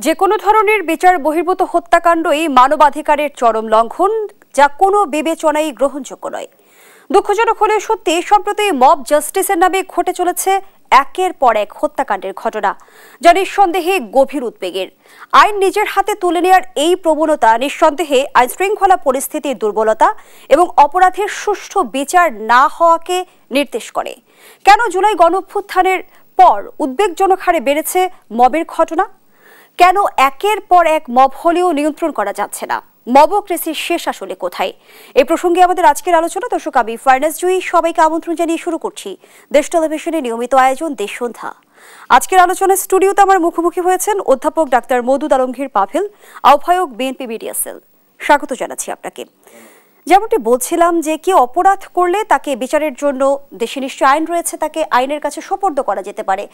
যে কোনো ধরনের বিচার বহির্ভূত হত্যাকাণ্ডই মানবাধিকারের চরম লঙ্ঘন, যা কোনো বিবেচনায় গ্রহণযোগ্য নয়। দুঃখজনক হলে সত্যি, সম্প্রতি মব জাস্টিসের নামে ঘটে চলেছে একের পর এক হত্যাকাণ্ডের ঘটনা, যা নিঃসন্দেহে গভীর উদ্বেগের। আইন নিজের হাতে তুলে নেওয়ার এই প্রবণতা নিঃসন্দেহে আইন শৃঙ্খলা পরিস্থিতির দুর্বলতা এবং অপরাধের সুষ্ঠু বিচার না হওয়াকে নির্দেশ করে। কেন জুলাই গণঅভ্যুত্থানের পর উদ্বেগজনক হারে বেড়েছে মবের ঘটনা? কেন একের পর এক মব হলেও নিয়ন্ত্রণ করা যাচ্ছে না? মবক্রেসির শেষ আসলে কোথায়? এই প্রসঙ্গে আমাদের আজকের আলোচনা। দর্শক, আমি ফারনাজ জুই সবাইকে আমন্ত্রণ জানিয়ে শুরু করছি দেশ টেলিভিশনের নিয়মিত আয়োজন দেশ সন্ধ্যা। আজকের আলোচনায় স্টুডিওতে আমার মুখোমুখি হয়েছেন অধ্যাপক ডাক্তার মওদুদ আলমগীর পাভেল, আহ্বায়ক বিএনপি মিডিয়া সেল। স্বাগত জানাচ্ছি আপনাকে। যেমনটি বলছিলাম যে কেউ অপরাধ করলে তাকে বিচারের জন্য দেশে নিশ্চয় আইন রয়েছে, তাকে আইনের কাছে সোপর্দ করা যেতে পারে,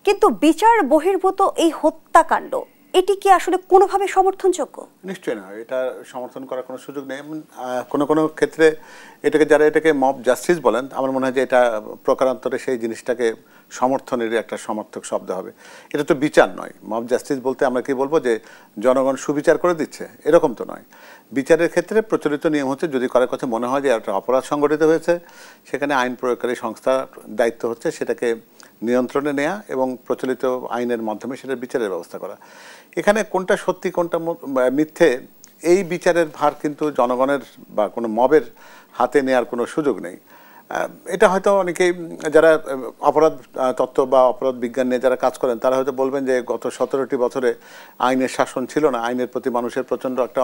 কিন্তু বিচার বহির্ভূত এই হত্যাকাণ্ড, এটি কি আসলে কোনোভাবে সমর্থনযোগ্য? নিশ্চয়ই না, এটা সমর্থন করার কোনো সুযোগ নেই। কোনো কোনো ক্ষেত্রে যারা এটাকে মব জাস্টিস বলেন, আমার মনে হয় যে এটা প্রকারান্তরে সেই জিনিসটাকে সমর্থনের একটা সমর্থক শব্দ হবে। এটা তো বিচার নয়। মব জাস্টিস বলতে আমরা কি বলবো যে জনগণ সুবিচার করে দিচ্ছে, এরকম তো নয়। বিচারের ক্ষেত্রে প্রচলিত নিয়ম হচ্ছে, যদি কারোর কাছে মনে হয় যে একটা অপরাধ সংগঠিত হয়েছে, সেখানে আইন প্রয়োগকারী সংস্থার দায়িত্ব হচ্ছে সেটাকে নিয়ন্ত্রণে নেওয়া এবং প্রচলিত আইনের মাধ্যমে সেটার বিচারের ব্যবস্থা করা। এখানে কোনটা সত্যি কোনটা মিথ্যে, এই বিচারের ভার কিন্তু জনগণের বা কোনো মবের হাতে নেওয়ার কোনো সুযোগ নেই। এটা হয়তো অনেকেই যারা অপরাধ তত্ত্ব বা অপরাধ বিজ্ঞান নিয়ে যারা কাজ করেন, তারা হয়তো বলবেন যে গত 17টি বছরে আইনের শাসন ছিল না, আইনের প্রতি মানুষের প্রচণ্ড একটা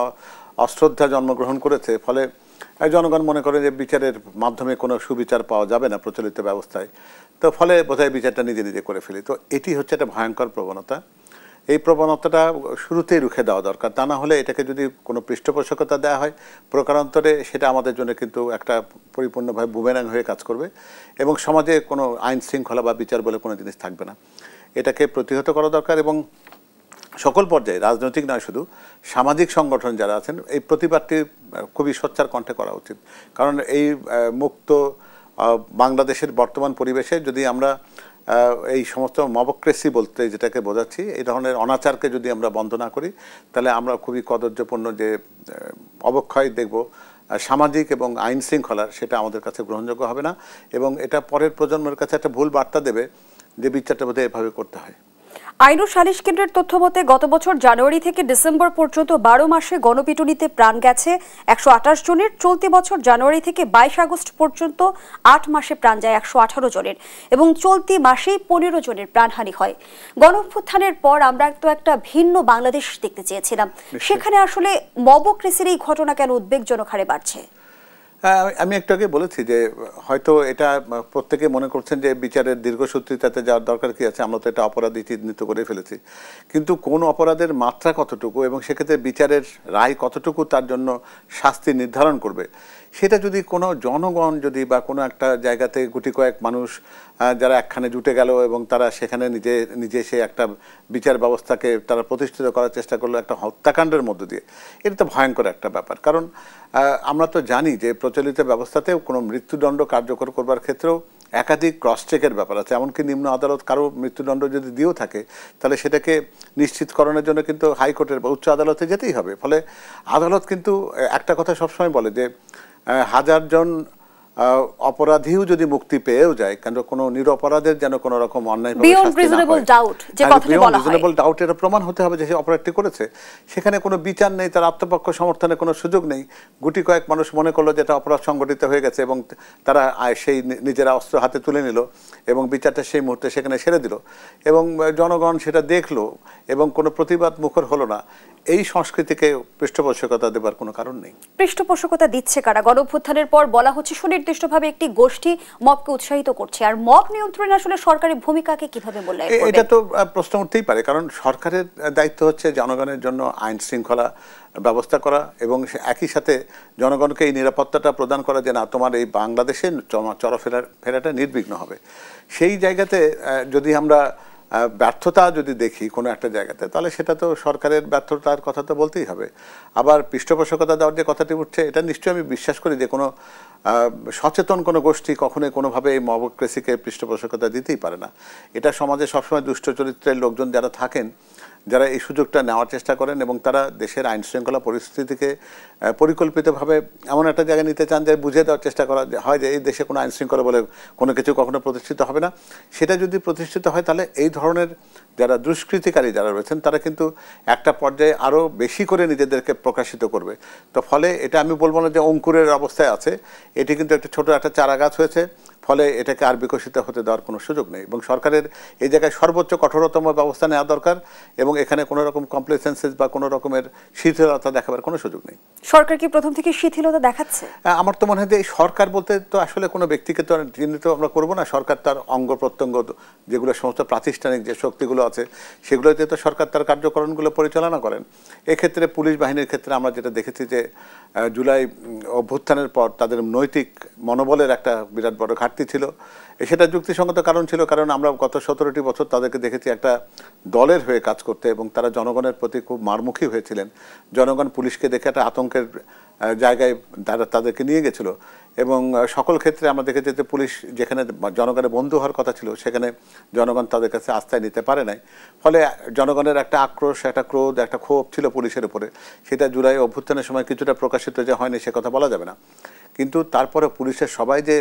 অশ্রদ্ধা জন্মগ্রহণ করেছে, ফলে জনগণ মনে করে যে বিচারের মাধ্যমে কোনো সুবিচার পাওয়া যাবে না প্রচলিত ব্যবস্থায়, তো ফলে বোধহয় বিচারটা নিজে নিজে করে ফেলি। তো এটি হচ্ছে একটা ভয়ঙ্কর প্রবণতা। এই প্রবণতাটা শুরুতেই রুখে দেওয়া দরকার। তা না হলে এটাকে যদি কোনো পৃষ্ঠপোষকতা দেওয়া হয়, প্রকারান্তরে সেটা আমাদের জন্য কিন্তু একটা পরিপূর্ণভাবে বুমেরাং হয়ে কাজ করবে এবং সমাজে কোনো আইন শৃঙ্খলা বা বিচার বলে কোনো জিনিস থাকবে না। এটাকে প্রতিহত করা দরকার এবং সকল পর্যায়ে, রাজনৈতিক নয় শুধু, সামাজিক সংগঠন যারা আছেন, এই প্রতিবাদটি খুবই সোচ্চার কণ্ঠে করা উচিত। কারণ এই মুক্ত বাংলাদেশের বর্তমান পরিবেশে যদি আমরা এই সমস্ত মবক্রেসি বলতে যেটাকে বোঝাচ্ছি, এই ধরনের অনাচারকে যদি আমরা বন্ধ না করি, তাহলে আমরা খুবই কদর্যপূর্ণ যে অবক্ষয় দেখব সামাজিক এবং আইন শৃঙ্খলার, সেটা আমাদের কাছে গ্রহণযোগ্য হবে না এবং এটা পরের প্রজন্মের কাছে একটা ভুল বার্তা দেবে যে বিচারটা বোধহয় এভাবে করতে হয়। আইন ও সালিশ কেন্দ্রের তথ্য মতে গত বছর জানুয়ারি থেকে ডিসেম্বর পর্যন্ত 12 মাসে গণপিটুনিতে প্রাণ গেছে 128 জনের। চলতি বছর জানুয়ারি থেকে 22 আগস্ট পর্যন্ত 8 মাসে প্রাণ যায় 118 জনের এবং চলতি মাসেই 15 জনের প্রাণহানি হয়। গণঅভ্যুত্থানের পর আমরা তো একটা ভিন্ন বাংলাদেশ দেখতে চেয়েছিলাম, সেখানে আসলে মবক্রেসির এই ঘটনা কেন উদ্বেগজনক হারে বাড়ছে? আমি একটু আগে বলেছি যে হয়তো এটা প্রত্যেকে মনে করছেন যে বিচারের দীর্ঘসূত্রিতাতে যাওয়ার দরকার কি আছে, আমরা তো এটা অপরাধী চিহ্নিত করে ফেলেছি, কিন্তু কোন অপরাধের মাত্রা কতটুকু এবং সেক্ষেত্রে বিচারের রায় কতটুকু তার জন্য শাস্তি নির্ধারণ করবে, সেটা যদি কোনো জনগণ যদি বা কোনো একটা জায়গাতে গুটি কয়েক মানুষ যারা একখানে জুটে গেল এবং তারা সেখানে নিজে সে একটা বিচার ব্যবস্থাকে তারা প্রতিষ্ঠিত করার চেষ্টা করলো একটা হত্যাকাণ্ডের মধ্য দিয়ে, এটা তো ভয়ঙ্কর একটা ব্যাপার। কারণ আমরা তো জানি যে প্রচলিত ব্যবস্থাতেও কোনো মৃত্যুদণ্ড কার্যকর করবার ক্ষেত্রেও একাধিক ক্রস চেকের ব্যাপার আছে। এমনকি নিম্ন আদালত কারো মৃত্যুদণ্ড যদি দিয়েও থাকে, তাহলে সেটাকে নিশ্চিতকরণের জন্য কিন্তু হাইকোর্টের বা উচ্চ আদালতে যেতেই হবে। ফলে আদালত কিন্তু একটা কথা সবসময় বলে যে 1000 জন অপরাধীও যদি মুক্তি পেয়েও যায়, কারণ কোনো নিরপরাধের যেন কোনো রকম অন্যায় রিজনেবল ডাউট এটা প্রমাণ হতে হবে যে সে অপরাধটি করেছে, সেখানে কোনো বিচার নেই, তার আত্মপক্ষ সমর্থনের কোনো সুযোগ নেই। গুটি কয়েক মানুষ মনে করলো যে এটা অপরাধ সংগঠিত হয়ে গেছে এবং তারা সেই নিজেরা অস্ত্র হাতে তুলে নিল এবং বিচারটা সেই মুহূর্তে সেখানে সেরে দিল এবং জনগণ সেটা দেখলো এবং কোনো প্রতিবাদ মুখর হলো না। এই সংস্কৃতিকে পৃষ্ঠপোষকতা দেবার কোনো কারণ নেই। পৃষ্ঠপোষকতা দিচ্ছে কারা? গণঅভ্যুত্থানের পর বলা হচ্ছে সুনির্দিষ্টভাবে একটি গোষ্ঠী মবকে উৎসাহিত করছে, আর মব নিয়ন্ত্রণে আসলে সরকারের ভূমিকাকে কিভাবে মূল্যায়ন করবে? এটা তো প্রশ্ন উঠতেই পারে, কারণ সরকারের দায়িত্ব হচ্ছে জনগণের জন্য আইন শৃঙ্খলা ব্যবস্থা করা এবং একই সাথে জনগণকে এই নিরাপত্তাটা প্রদান করা যে না, তোমার এই বাংলাদেশে চলাফেরাটা নির্বিঘ্ন হবে। সেই জায়গাতে যদি আমরা ব্যর্থতা যদি দেখি কোনো একটা জায়গাতে, তাহলে সেটা তো সরকারের ব্যর্থতার কথা তো বলতেই হবে। আবার পৃষ্ঠপোষকতা দেওয়ার যে কথাটি উঠছে, এটা নিশ্চয়ই আমি বিশ্বাস করি যে কোনো সচেতন কোনো গোষ্ঠী কখনোই কোনোভাবে এই মবক্রেসিকে পৃষ্ঠপোষকতা দিতেই পারে না। এটা সমাজে সবসময় দুষ্ট চরিত্রের লোকজন যারা থাকেন, যারা এই সুযোগটা নেওয়ার চেষ্টা করেন এবং তারা দেশের আইন শৃঙ্খলা পরিস্থিতিকে পরিকল্পিতভাবে এমন একটা জায়গায় নিতে চান যে বুঝে দেওয়ার চেষ্টা করা হয় যে এই দেশে কোনো আইন শৃঙ্খলা বলে কোনো কিছু কখনো প্রতিষ্ঠিত হবে না। সেটা যদি প্রতিষ্ঠিত হয় তাহলে এই ধরনের যারা দুষ্কৃতিকারী যারা রয়েছেন তারা কিন্তু একটা পর্যায়ে আরও বেশি করে নিজেদেরকে প্রকাশিত করবে। তো ফলে এটা আমি বলবো না যে অঙ্কুরের অবস্থায় আছে, এটি কিন্তু একটা ছোট একটা চারা গাছ হয়েছে, ফলে এটাকে আর বিকশিত হতে দেওয়ার কোনো সুযোগ নেই এবং সরকারের এই জায়গায় সর্বোচ্চ কঠোরতম ব্যবস্থা নেওয়া দরকার এবং এখানে কোনো রকম কমপ্লেসেন্সেস বা কোনো রকমের শিথিলতা দেখাবার কোনো সুযোগ নেই। সরকার কি প্রথম থেকে শিথিলতা দেখাচ্ছে? আমার তো মনে হয় যে এই সরকার বলতে তো আসলে কোনো ব্যক্তিকে তো চিহ্নিত আমরা করবো না। সরকার তার অঙ্গ প্রত্যঙ্গ যেগুলো সমস্ত প্রাতিষ্ঠানিক যে শক্তিগুলো আছে সেগুলোতে তো সরকার তার কার্যক্রমগুলো পরিচালনা করেন। এক্ষেত্রে পুলিশ বাহিনীর ক্ষেত্রে আমরা যেটা দেখেছি যে জুলাই অভ্যুত্থানের পর তাদের নৈতিক মনোবলের একটা বিরাট বড় ঘাটতি ছিল। সেটা যুক্তিসঙ্গত কারণ ছিল, কারণ আমরা গত 17টি বছর তাদেরকে দেখেছি একটা দলের হয়ে কাজ করতে এবং তারা জনগণের প্রতি খুব মারমুখী হয়েছিলেন। জনগণ পুলিশকে দেখে একটা আতঙ্কের জায়গায় তাদেরকে নিয়ে গেছিল এবং সকল ক্ষেত্রে আমরা দেখেছি যে পুলিশ যেখানে জনগণের বন্ধু হওয়ার কথা ছিল সেখানে জনগণ তাদের কাছে আস্থায় নিতে পারে নাই। ফলে জনগণের একটা আক্রোশ, একটা ক্রোধ, একটা ক্ষোভ ছিল পুলিশের উপরে। সেটা জুলাই অভ্যুত্থানের সময় কিছুটা প্রকাশিত যে হয়নি সে কথা বলা যাবে না, কিন্তু তারপরে পুলিশের সবাই যে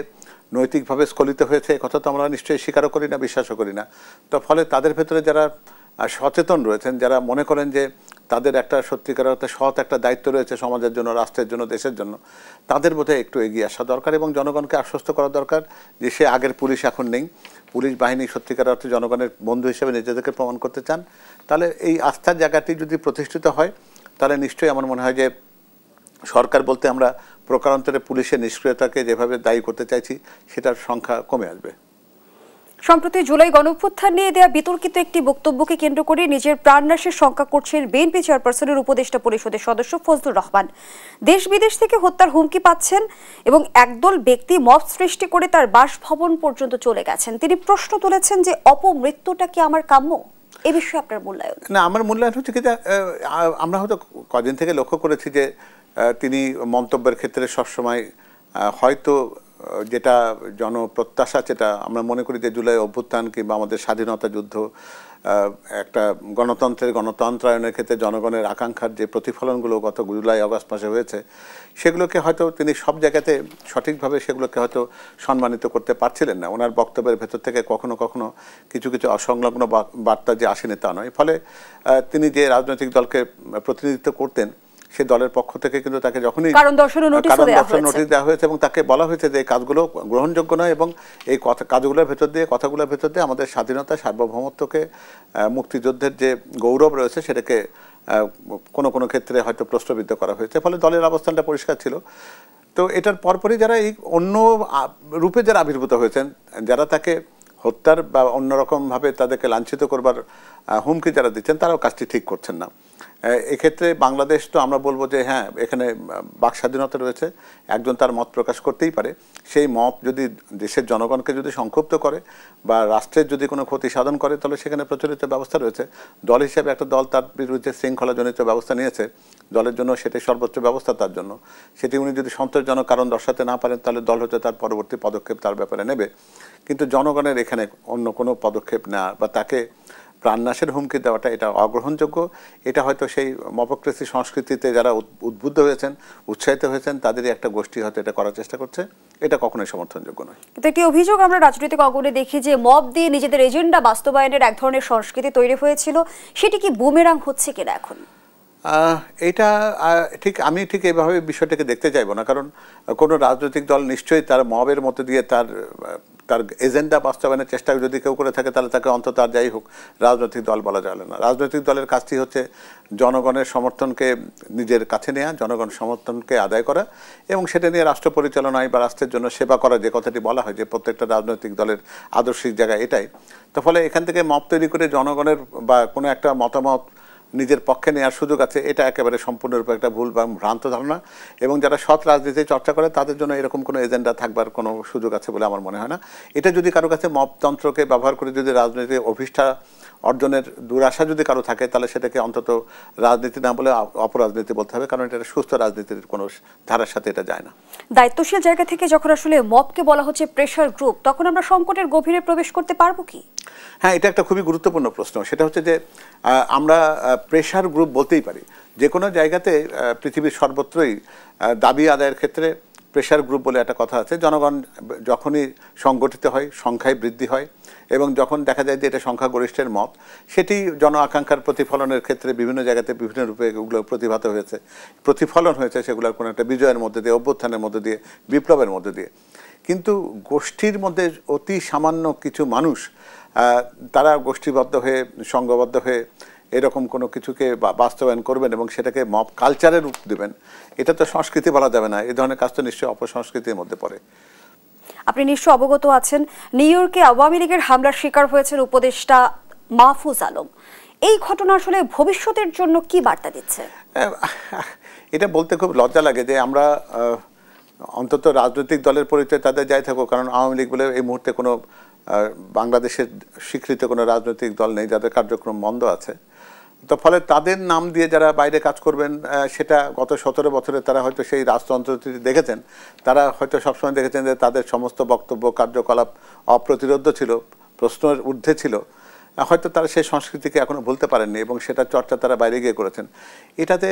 নৈতিকভাবে স্খলিত হয়েছে এ কথা তো আমরা নিশ্চয়ই স্বীকারও করি না, বিশ্বাসও করি না। তো ফলে তাদের ভেতরে যারা সচেতন রয়েছেন, যারা মনে করেন যে তাদের একটা সত্যিকার অর্থে সৎ একটা দায়িত্ব রয়েছে সমাজের জন্য, রাষ্ট্রের জন্য, দেশের জন্য, তাদের বোধহয় একটু এগিয়ে আসা দরকার এবং জনগণকে আশ্বস্ত করা দরকার যে সে আগের পুলিশ এখন নেই। পুলিশ বাহিনী সত্যিকার অর্থে জনগণের বন্ধু হিসেবে নিজেদেরকে প্রমাণ করতে চান। তাহলে এই আস্থার জায়গাটি যদি প্রতিষ্ঠিত হয় তাহলে নিশ্চয়ই আমার মনে হয় যে সরকার বলতে আমরা প্রকারান্তরে পুলিশের নিষ্ক্রিয়তাকে যেভাবে দায়ী করতে চাইছি সেটার সংখ্যা কমে আসবে। সম্প্রতি জুলাই গণঅভ্যুত্থান নিয়ে দেয়া বিতর্কিত একটি বক্তব্যকে কেন্দ্র করে নিজের প্রাণনাশের শঙ্কা করছেন বিএনপি চেয়ারপারসনের উপদেষ্টা পরিষদের সদস্য ফজলুর রহমান। দেশ বিদেশ থেকে হত্যার হুমকি পাচ্ছেন এবং একদল ব্যক্তি মব সৃষ্টি করে তার বাসভবন পর্যন্ত চলে গেছেন। তিনি প্রশ্ন তুলেছেন যে অপমৃত্যুটা কি আমার কাম্য? এ বিষয়ে আপনার মূল্যায়ন? না, আমার মূল্যায়ন হচ্ছে কি যে আমরা হয়তো কদিন থেকে লক্ষ্য করেছি যে তিনি মন্তব্যের ক্ষেত্রে সবসময় হয়তো যেটা জনপ্রত্যাশা, যেটা আমরা মনে করি যে জুলাই অভ্যুত্থান কিংবা আমাদের স্বাধীনতা যুদ্ধ একটা গণতন্ত্রায়নের ক্ষেত্রে জনগণের আকাঙ্ক্ষার যে প্রতিফলনগুলো গত জুলাই আগস্ট মাসে হয়েছে সেগুলোকে হয়তো তিনি সব জায়গাতে সঠিকভাবে সেগুলোকে হয়তো সম্মানিত করতে পারছিলেন না। ওনার বক্তব্যের ভেতর থেকে কখনো কখনো কিছু কিছু অসংলগ্ন বার্তা যে আসেনি তা নয়। ফলে তিনি যে রাজনৈতিক দলকে প্রতিনিধিত্ব করতেন সে দলের পক্ষ থেকে কিন্তু তাকে যখনই কারণ দর্শানোর নোটিশ দেওয়া হয়েছে এবং তাকে বলা হয়েছে যে এই কাজগুলো গ্রহণযোগ্য নয় এবং এই কাজগুলোর ভেতর দিয়ে কথাগুলোর ভেতর দিয়ে আমাদের স্বাধীনতা, সার্বভৌমত্বকে, মুক্তিযুদ্ধের যে গৌরব রয়েছে সেটাকে কোনো কোনো ক্ষেত্রে হয়তো প্রশ্নবিদ্ধ করা হয়েছে। ফলে দলের অবস্থানটা পরিষ্কার ছিল। তো এটার পরপরই যারা এই অন্য রূপে যারা আবির্ভূত হয়েছেন, যারা তাকে হত্যার বা অন্যরকমভাবে তাদেরকে লাঞ্ছিত করবার হুমকি যারা দিচ্ছেন তারাও কাজটি ঠিক করছেন না। এক্ষেত্রে বাংলাদেশ তো আমরা বলবো যে হ্যাঁ, এখানে বাক স্বাধীনতা রয়েছে, একজন তার মত প্রকাশ করতেই পারে। সেই মত যদি দেশের জনগণকে যদি সংক্ষুব্ধ করে বা রাষ্ট্রের যদি কোনো ক্ষতি সাধন করে তাহলে সেখানে প্রচলিত ব্যবস্থা রয়েছে। দল হিসেবে একটা দল তার বিরুদ্ধে শৃঙ্খলাজনিত ব্যবস্থা নিয়েছে, দলের জন্য সেটাই সর্বোচ্চ ব্যবস্থা তার জন্য। সেটি উনি যদি সন্তোষজনক কারণ দর্শাতে না পারেন তাহলে দল হচ্ছে তার পরবর্তী পদক্ষেপ তার ব্যাপারে নেবে। কিন্তু জনগণের এখানে অন্য কোনো পদক্ষেপ নেওয়া বা তাকে প্রাণনাশের হুমকি দেওয়াটা এটা অগ্রহণযোগ্য। এটা হয়তো সেই মপক্রেসি সংস্কৃতিতে যারা উদ্বুদ্ধ হয়েছেন, উৎসাহিত হয়েছেন তাদেরই একটা গোষ্ঠী হয়তো এটা করার চেষ্টা করছে। এটা কখনোই সমর্থনযোগ্য নয়। কিন্তু একটি অভিযোগ আমরা রাজনৈতিক অঙ্গনে দেখি যে মব দিয়ে নিজেদের এজেন্ডা বাস্তবায়নের এক ধরনের সংস্কৃতি তৈরি হয়েছিল, সেটি কি বুমেরাং হচ্ছে কিনা এখন? এটা আমি ঠিক এইভাবে বিষয়টাকে দেখতে চাইবো না, কারণ কোনো রাজনৈতিক দল নিশ্চয়ই তার মবের মধ্যে দিয়ে তার এজেন্ডা বাস্তবায়নের চেষ্টা যদি কেউ করে থাকে তাহলে তাকে অন্তত আর যাই হোক রাজনৈতিক দল বলা যাবে না। রাজনৈতিক দলের কাজটি হচ্ছে জনগণের সমর্থনকে নিজের কাছে নেওয়া, জনগণ সমর্থনকে আদায় করা এবং সেটা নিয়ে রাষ্ট্র পরিচালনায় বা রাষ্ট্রের জন্য সেবা করা, যে কথাটি বলা হয় যে প্রত্যেকটা রাজনৈতিক দলের আদর্শিক জায়গা এটাই। তো ফলে এখান থেকে মব তৈরি করে জনগণের বা কোনো একটা মতামত নিজের পক্ষে নেওয়ার সুযোগ আছে, এটা একেবারে সম্পূর্ণরূপে একটা ভুল বা ভ্রান্ত ধারণা। এবং যারা সৎ রাজনীতি চর্চা করে তাদের জন্য এরকম কোনো এজেন্ডা থাকবার কোনো সুযোগ আছে বলে আমার মনে হয় না। এটা যদি কারো কাছে মবতন্ত্রকে ব্যবহার করে যদি রাজনীতি অভিষ্ঠা অর্জনের দুরাশা যদি কারো থাকে তাহলে সেটাকে অন্তত রাজনীতি না বলে অপরাজনীতি বলতে হবে, কারণ এটা সুস্থ রাজনীতির কোনো ধারার সাথে এটা যায় না। দায়িত্বশীল জায়গা থেকে যখন আসলে মবকে বলা হচ্ছে প্রেশার গ্রুপ, তখন আমরা সংকটের গভীরে প্রবেশ করতে পারবো কি? হ্যাঁ, এটা একটা খুবই গুরুত্বপূর্ণ প্রশ্ন। সেটা হচ্ছে যে আমরা প্রেশার গ্রুপ বলতেই পারি। যে কোনো জায়গাতে পৃথিবীর সর্বত্রই দাবি আদায়ের ক্ষেত্রে প্রেশার গ্রুপ বলে একটা কথা আছে। জনগণ যখনই সংগঠিত হয়, সংখ্যায় বৃদ্ধি হয় এবং যখন দেখা যায় যে এটা সংখ্যাগরিষ্ঠের মত, সেটি জন আকাঙ্ক্ষার প্রতিফলনের ক্ষেত্রে বিভিন্ন জায়গাতে বিভিন্ন রূপে এগুলো প্রতিফলন হয়েছে সেগুলোর কোনো একটা বিজয়ের মধ্যে দিয়ে, অভ্যুত্থানের মধ্যে দিয়ে, বিপ্লবের মধ্যে দিয়ে। কিন্তু গোষ্ঠীর মধ্যে অতি সামান্য কিছু মানুষ তারা গোষ্ঠীবদ্ধ হয়ে, সংঘবদ্ধ হয়ে এরকম কোনো কিছুকে বাস্তবায়ন করবেন এবং সেটাকে মব কালচারের রূপ দেবেন, এটা তো সংস্কৃতি বলা যাবে না। এই ধরনের কাজ তো নিশ্চয়ই অপসংস্কৃতির মধ্যে পড়ে। আপনি নিশ্চয় অবগত আছেন, নিউ ইয়র্কে আওয়ামী লীগের হামলার শিকার হয়েছেন উপদেষ্টা মাহফুজ আলম। এই ঘটনা আসলে ভবিষ্যতের জন্য কি বার্তা দিচ্ছে? এটা বলতে খুব লজ্জা লাগে যে আমরা অন্তত রাজনৈতিক দলের পরিচয় তাদের যাই থাকুক, কারণ আওয়ামী লীগ বলে এই মুহূর্তে কোনো বাংলাদেশের স্বীকৃত কোনো রাজনৈতিক দল নেই যাদের কার্যক্রম বন্ধ আছে। তো ফলে তাদের নাম দিয়ে যারা বাইরে কাজ করবেন, সেটা গত 17 বছরে তারা হয়তো সেই রাজতন্ত্রটি দেখেছেন। তারা হয়তো সবসময় দেখেছেন যে তাদের সমস্ত বক্তব্য, কার্যকলাপ অপ্রতিরোধ্য ছিল, প্রশ্নের ঊর্ধ্বে ছিল। হয়তো তারা সেই সংস্কৃতিকে এখনো ভুলতে পারেননি এবং সেটা চর্চা তারা বাইরে গিয়ে করেছেন। এটাতে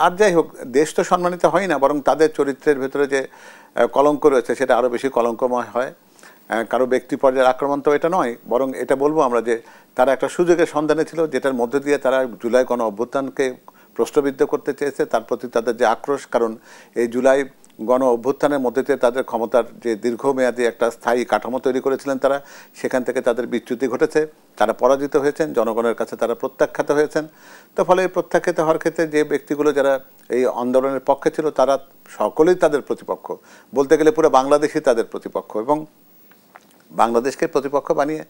আর যাই হোক, দেশ তো সম্মানিত হয় না, বরং তাদের চরিত্রের ভেতরে যে কলঙ্ক রয়েছে সেটা আরও বেশি কলঙ্কময় হয়। কারো ব্যক্তি পর্যায়ের আক্রমণ তো এটা নয়, বরং এটা বলবো আমরা যে তারা একটা সুযোগের সন্ধানে ছিল, যেটার মধ্যে দিয়ে তারা জুলাই গণ অভ্যুত্থানকে প্রশ্নবিদ্ধ করতে চেয়েছে। তার প্রতি তাদের যে আক্রোশ, কারণ এই জুলাই গণ অভ্যুত্থানের মধ্যে দিয়ে তাদের ক্ষমতার যে দীর্ঘমেয়াদী একটা স্থায়ী কাঠামো তৈরি করেছিলেন তারা, সেখান থেকে তাদের বিচ্যুতি ঘটেছে, তারা পরাজিত হয়েছেন, জনগণের কাছে তারা প্রত্যাখ্যাত হয়েছেন। তো ফলে এই প্রত্যাখ্যাত হওয়ার ক্ষেত্রে যে ব্যক্তিগুলো যারা এই আন্দোলনের পক্ষে ছিল তারা সকলেই তাদের প্রতিপক্ষ, বলতে গেলে পুরো বাংলাদেশই তাদের প্রতিপক্ষ। এবং বাংলাদেশকে প্রতিপক্ষ বানিয়ে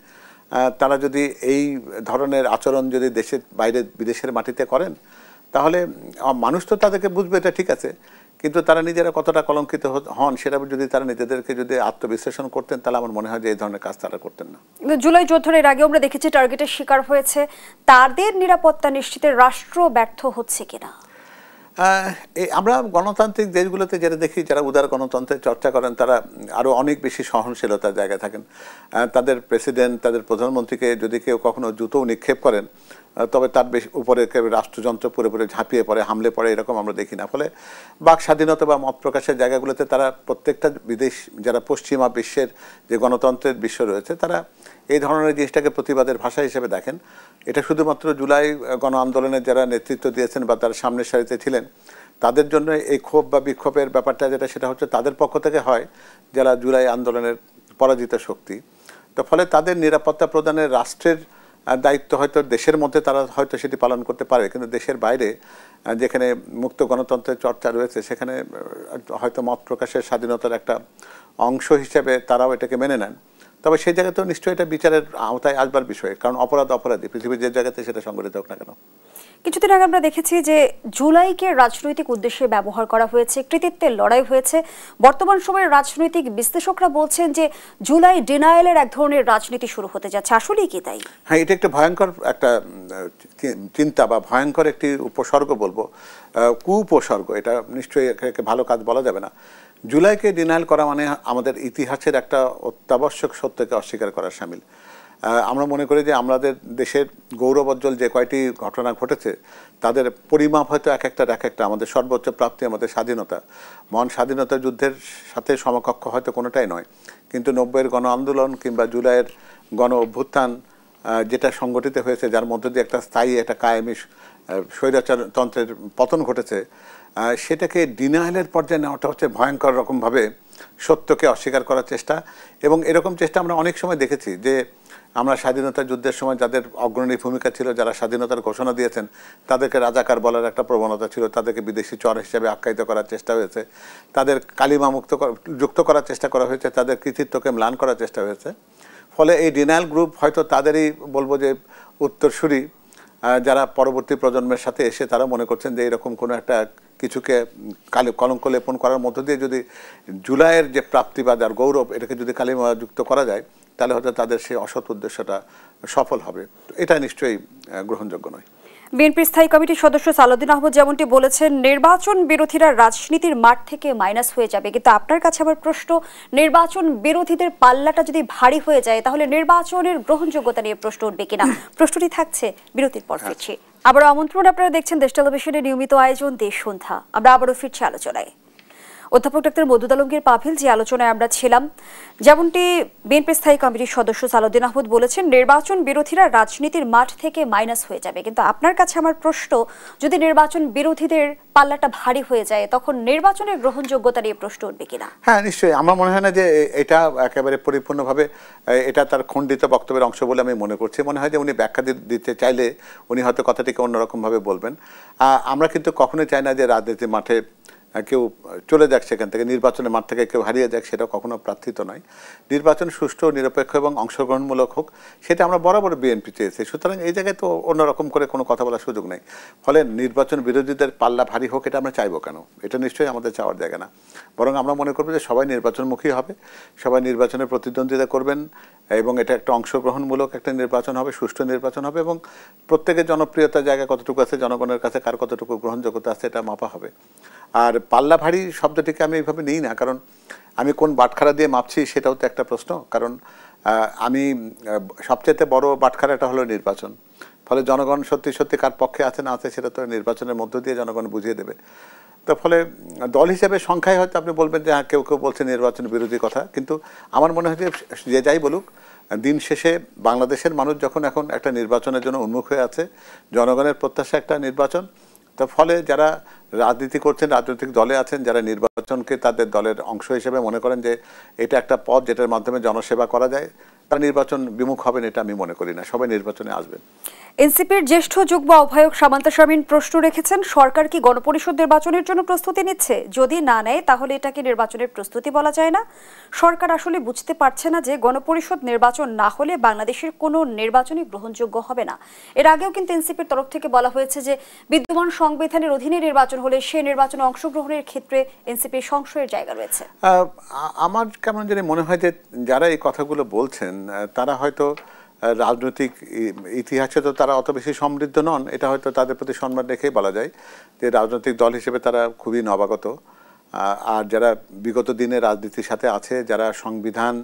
তারা যদি এই ধরনের আচরণ যদি দেশের বাইরে, বিদেশের মাটিতে করেন, তাহলে মানুষ তো তাদেরকে বুঝবে, এটা ঠিক আছে, কিন্তু তারা নিজেরা কতটা কলঙ্কিত হন সেটা যদি তারা নিজেদেরকে যদি আত্মবিশ্লেষণ করতেন, তাহলে আমার মনে হয় যে এই ধরনের কাজ তারা করতেন না। জুলাই যোদ্ধার এর আগে আমরা দেখেছি টার্গেটের শিকার হয়েছে, তাদের নিরাপত্তা নিশ্চিতে রাষ্ট্র ব্যর্থ হচ্ছে কিনা? আমরা গণতান্ত্রিক দেশগুলোতে যেটা দেখি, যারা উদার গণতন্ত্রের চর্চা করেন তারা আরও অনেক বেশি সহনশীলতার জায়গায় থাকেন। তাদের প্রেসিডেন্ট, তাদের প্রধানমন্ত্রীকে যদি কেউ কখনো জুতো নিক্ষেপ করেন, তবে তার উপরে রাষ্ট্রযন্ত্র পুরোপুরি ঝাঁপিয়ে পড়ে, হামলে পড়ে, এরকম আমরা দেখি না। ফলে বাক স্বাধীনতা বা মত প্রকাশের জায়গাগুলোতে তারা প্রত্যেকটা বিদেশ, যারা পশ্চিমা বিশ্বের যে গণতন্ত্রের বিশ্ব রয়েছে, তারা এই ধরনের জিনিসটাকে প্রতিবাদের ভাষা হিসেবে দেখেন। এটা শুধুমাত্র জুলাই গণ আন্দোলনের যারা নেতৃত্ব দিয়েছেন বা তারা সামনের সারিতে ছিলেন তাদের জন্য এই ক্ষোভ বা বিক্ষোভের ব্যাপারটা যেটা, সেটা হচ্ছে তাদের পক্ষ থেকে হয় যারা জুলাই আন্দোলনের পরাজিত শক্তি। তো ফলে তাদের নিরাপত্তা প্রদানের রাষ্ট্রের দায়িত্ব হয়তো দেশের মধ্যে তারা হয়তো সেটি পালন করতে পারে, কিন্তু দেশের বাইরে যেখানে মুক্ত গণতন্ত্রের চর্চা রয়েছে সেখানে হয়তো মত প্রকাশের স্বাধীনতার একটা অংশ হিসেবে তারাও এটাকে মেনে নেন। তবে সেই জায়গাতেও নিশ্চয়ই এটা বিচারের আওতায় আসবার বিষয়, কারণ অপরাধী পৃথিবীর যে জায়গাতে সেটা সংগঠিত হোক না কেন। কিছুদিন আগে আমরা দেখেছি যে জুলাইকে রাজনৈতিক উদ্দেশ্যে ব্যবহার করা হয়েছে, কৃতিত্বের লড়াই হয়েছে। বর্তমান সময়ে রাজনৈতিক বিশ্লেষকরা বলছেন যে জুলাই ডিনায়ালের এক ধরনের রাজনীতি শুরু হতে যাচ্ছে, আসলেই কি তাই? হ্যাঁ, এটা একটা ভয়ঙ্কর একটা চিন্তা বা ভয়ঙ্কর একটি উপসর্গ বলবো, কুউপসর্গ। এটা নিশ্চয়ই ভালো কাজ বলা যাবে না। জুলাইকে ডিনায়াল করা মানে আমাদের ইতিহাসের একটা অত্যাবশ্যক সত্যকে অস্বীকার করার শামিল। আমরা মনে করি যে আমাদের দেশের গৌরবোজ্জ্বল যে কয়টি ঘটনা ঘটেছে তাদের পরিমাপ হয়তো এক একটা আমাদের সর্বোচ্চ প্রাপ্তি আমাদের স্বাধীনতা, মহান স্বাধীনতা যুদ্ধের সাথে সমকক্ষ হয়তো কোনোটাই নয়। কিন্তু 90-এর গণ আন্দোলন কিংবা জুলাইয়ের গণ অভ্যুত্থান যেটা সংগঠিত হয়েছে, যার মধ্য দিয়ে একটা স্থায়ী, একটা কায়েমি স্বৈরাচারতন্ত্রের পতন ঘটেছে, সেটাকে ডিনায়ালের পর্যায়ে নেওয়াটা হচ্ছে ভয়ঙ্কর রকমভাবে সত্যকে অস্বীকার করার চেষ্টা। এবং এরকম চেষ্টা আমরা অনেক সময় দেখেছি যে আমরা স্বাধীনতা যুদ্ধের সময় যাদের অগ্রণী ভূমিকা ছিল, যারা স্বাধীনতার ঘোষণা দিয়েছেন, তাদেরকে রাজাকার বলার একটা প্রবণতা ছিল, তাদেরকে বিদেশি চর হিসেবে আখ্যায়িত করার চেষ্টা হয়েছে, তাদের কালিমা যুক্ত করার চেষ্টা করা হয়েছে, তাদের কৃতিত্বকে ম্লান করার চেষ্টা হয়েছে। ফলে এই ডিনায়াল গ্রুপ হয়তো তাদেরই বলবো যে উত্তরসূরি, যারা পরবর্তী প্রজন্মের সাথে এসে তারা মনে করছেন যে এরকম কোনো একটা কিছুকে কলঙ্ক লেপন করার মধ্য দিয়ে যদি জুলাইয়ের যে প্রাপ্তিবাদ আর গৌরব, এটাকে যদি কালিমা যুক্ত করা যায়, তাহলে হয়তো তাদের সেই অসৎ উদ্দেশ্যটা সফল হবে। এটা নিশ্চয়ই গ্রহণযোগ্য নয়। বিএনপির স্থায়ী কমিটির সদস্য সালাউদ্দিন আহমদ যেমনটি বলেছেন, নির্বাচন বিরোধীরা রাজনীতির মাঠ থেকে মাইনাস হয়ে যাবে। কিন্তু আপনার কাছে আবার প্রশ্ন, নির্বাচন বিরোধীদের পাল্লাটা যদি ভারী হয়ে যায় তাহলে নির্বাচনের গ্রহণযোগ্যতা নিয়ে প্রশ্ন উঠবে কিনা? প্রশ্নটি থাকছে বিরতির পর ফিরছি। আবারও আমন্ত্রণ, আপনারা দেখছেন দেশ টেলিভিশনের নিয়মিত আয়োজন দেশ সন্ধ্যা। আমরা আবারও ফিরছি আলোচনায়। অধ্যাপক ডক্টর মওদুদ আলমগীর পাভিল, যে আলোচনায় আমরা ছিলাম, যেমনটি বিএনপি স্থায়ী কমিটির সদস্য সালাউদ্দিন আহমদ বলেছেন, নির্বাচন বিরোধীরা রাজনীতির মাঠ থেকে মাইনাস হয়ে যাবে। কিন্তু আপনার কাছে আমার প্রশ্ন, যদি নির্বাচন বিরোধীদের পাল্লাটা ভারী হয়ে যায় তখন নির্বাচনের গ্রহণযোগ্যতা নিয়ে প্রশ্ন উঠবে কিনা? হ্যাঁ, নিশ্চয়ই। আমার মনে হয় না যে এটা একেবারে পরিপূর্ণভাবে এটা তার খণ্ডিত বক্তব্যের অংশ বলে আমি মনে করছি। মনে হয় যে উনি ব্যাখ্যা দিতে চাইলে উনি হয়তো কথাটিকে অন্যরকমভাবে বলবেন। আমরা কিন্তু কখনোই চাই না যে রাজনীতির মাঠে কেউ চলে যাক, সেখান থেকে নির্বাচনের মাঠ থেকে কেউ হারিয়ে যাক, সেটা কখনো প্রার্থিত নয়। নির্বাচন সুষ্ঠু, নিরপেক্ষ এবং অংশগ্রহণমূলক হোক, সেটা আমরা বরাবর বিএনপি চেয়েছি। সুতরাং এই জায়গায় তো অন্যরকম করে কোনো কথা বলার সুযোগ নেই। ফলে নির্বাচন বিরোধীদের পাল্লা ভারী হোক, এটা আমরা চাইবো কেন? এটা নিশ্চয়ই আমাদের চাওয়ার জায়গা না। বরং আমরা মনে করবো যে সবাই নির্বাচনমুখী হবে, সবাই নির্বাচনে প্রতিদ্বন্দ্বিতা করবেন এবং এটা একটা অংশগ্রহণমূলক একটা নির্বাচন হবে, সুষ্ঠু নির্বাচন হবে এবং প্রত্যেকের জনপ্রিয়তার জায়গা কতটুকু আছে, জনগণের কাছে কার কতটুকু গ্রহণযোগ্যতা আছে, এটা মাপা হবে। আর পাল্লা ভারী শব্দটিকে আমি এইভাবে নিই না, কারণ আমি কোন বাটখারা দিয়ে মাপছি সেটাও তো একটা প্রশ্ন। কারণ আমি সবচেয়ে বড় বাটখারাটা হলো নির্বাচন। ফলে জনগণ সত্যি সত্যি কার পক্ষে আছে না আছে সেটা তো নির্বাচনের মধ্য দিয়ে জনগণ বুঝিয়ে দেবে। তো ফলে দল হিসেবে সংখ্যায় হয়তো আপনি বলবেন যে হ্যাঁ, কেউ কেউ বলছে নির্বাচন বিরোধী কথা, কিন্তু আমার মনে হয় যে যাই বলুক, দিন শেষে বাংলাদেশের মানুষ যখন এখন একটা নির্বাচনের জন্য উন্মুখ হয়ে আছে, জনগণের প্রত্যাশা একটা নির্বাচন, তো ফলে যারা রাজনীতি করছেন, রাজনৈতিক দলে আছেন, যারা নির্বাচনকে তাদের দলের অংশ হিসেবে মনে করেন যে এটা একটা পথ যেটার মাধ্যমে জনসেবা করা যায়, তারা নির্বাচন বিমুখ হবেন এটা আমি মনে করি না। সবাই নির্বাচনে আসবেন। এনসিপির জ্যেষ্ঠ যুগ্ম আহ্বায়ক সামান্তা শামীম প্রশ্ন রেখেছেন, সরকার কি গণপরিষদ নির্বাচনের জন্য প্রস্তুতি নিচ্ছে? যদি না নেয় তাহলে এটাকে নির্বাচনের প্রস্তুতি বলা যায় না? সরকার আসলে বুঝতে পারছে না যে গণপরিষদ নির্বাচন না হলে বাংলাদেশের কোনো নির্বাচনই গ্রহণযোগ্য হবে না। এর আগেও কিন্তু এনসিপির তরফ থেকে বলা হয়েছে যে বিদ্যমান সংবিধানের অধীনে নির্বাচন হলে সে নির্বাচনে অংশগ্রহণের ক্ষেত্রে এনসিপির সংশয়ের জায়গা রয়েছে। আমার কেমন জানি মনে হয় যে যারা এই কথাগুলো বলছেন তারা হয়তো রাজনৈতিক ইতিহাসে তো তারা অত বেশি সমৃদ্ধ নন। এটা হয়তো তাদের প্রতি সম্মান রেখেই বলা যায় যে রাজনৈতিক দল হিসেবে তারা খুবই নবাগত। আর যারা বিগত দিনে রাজনীতির সাথে আছে, যারা সংবিধান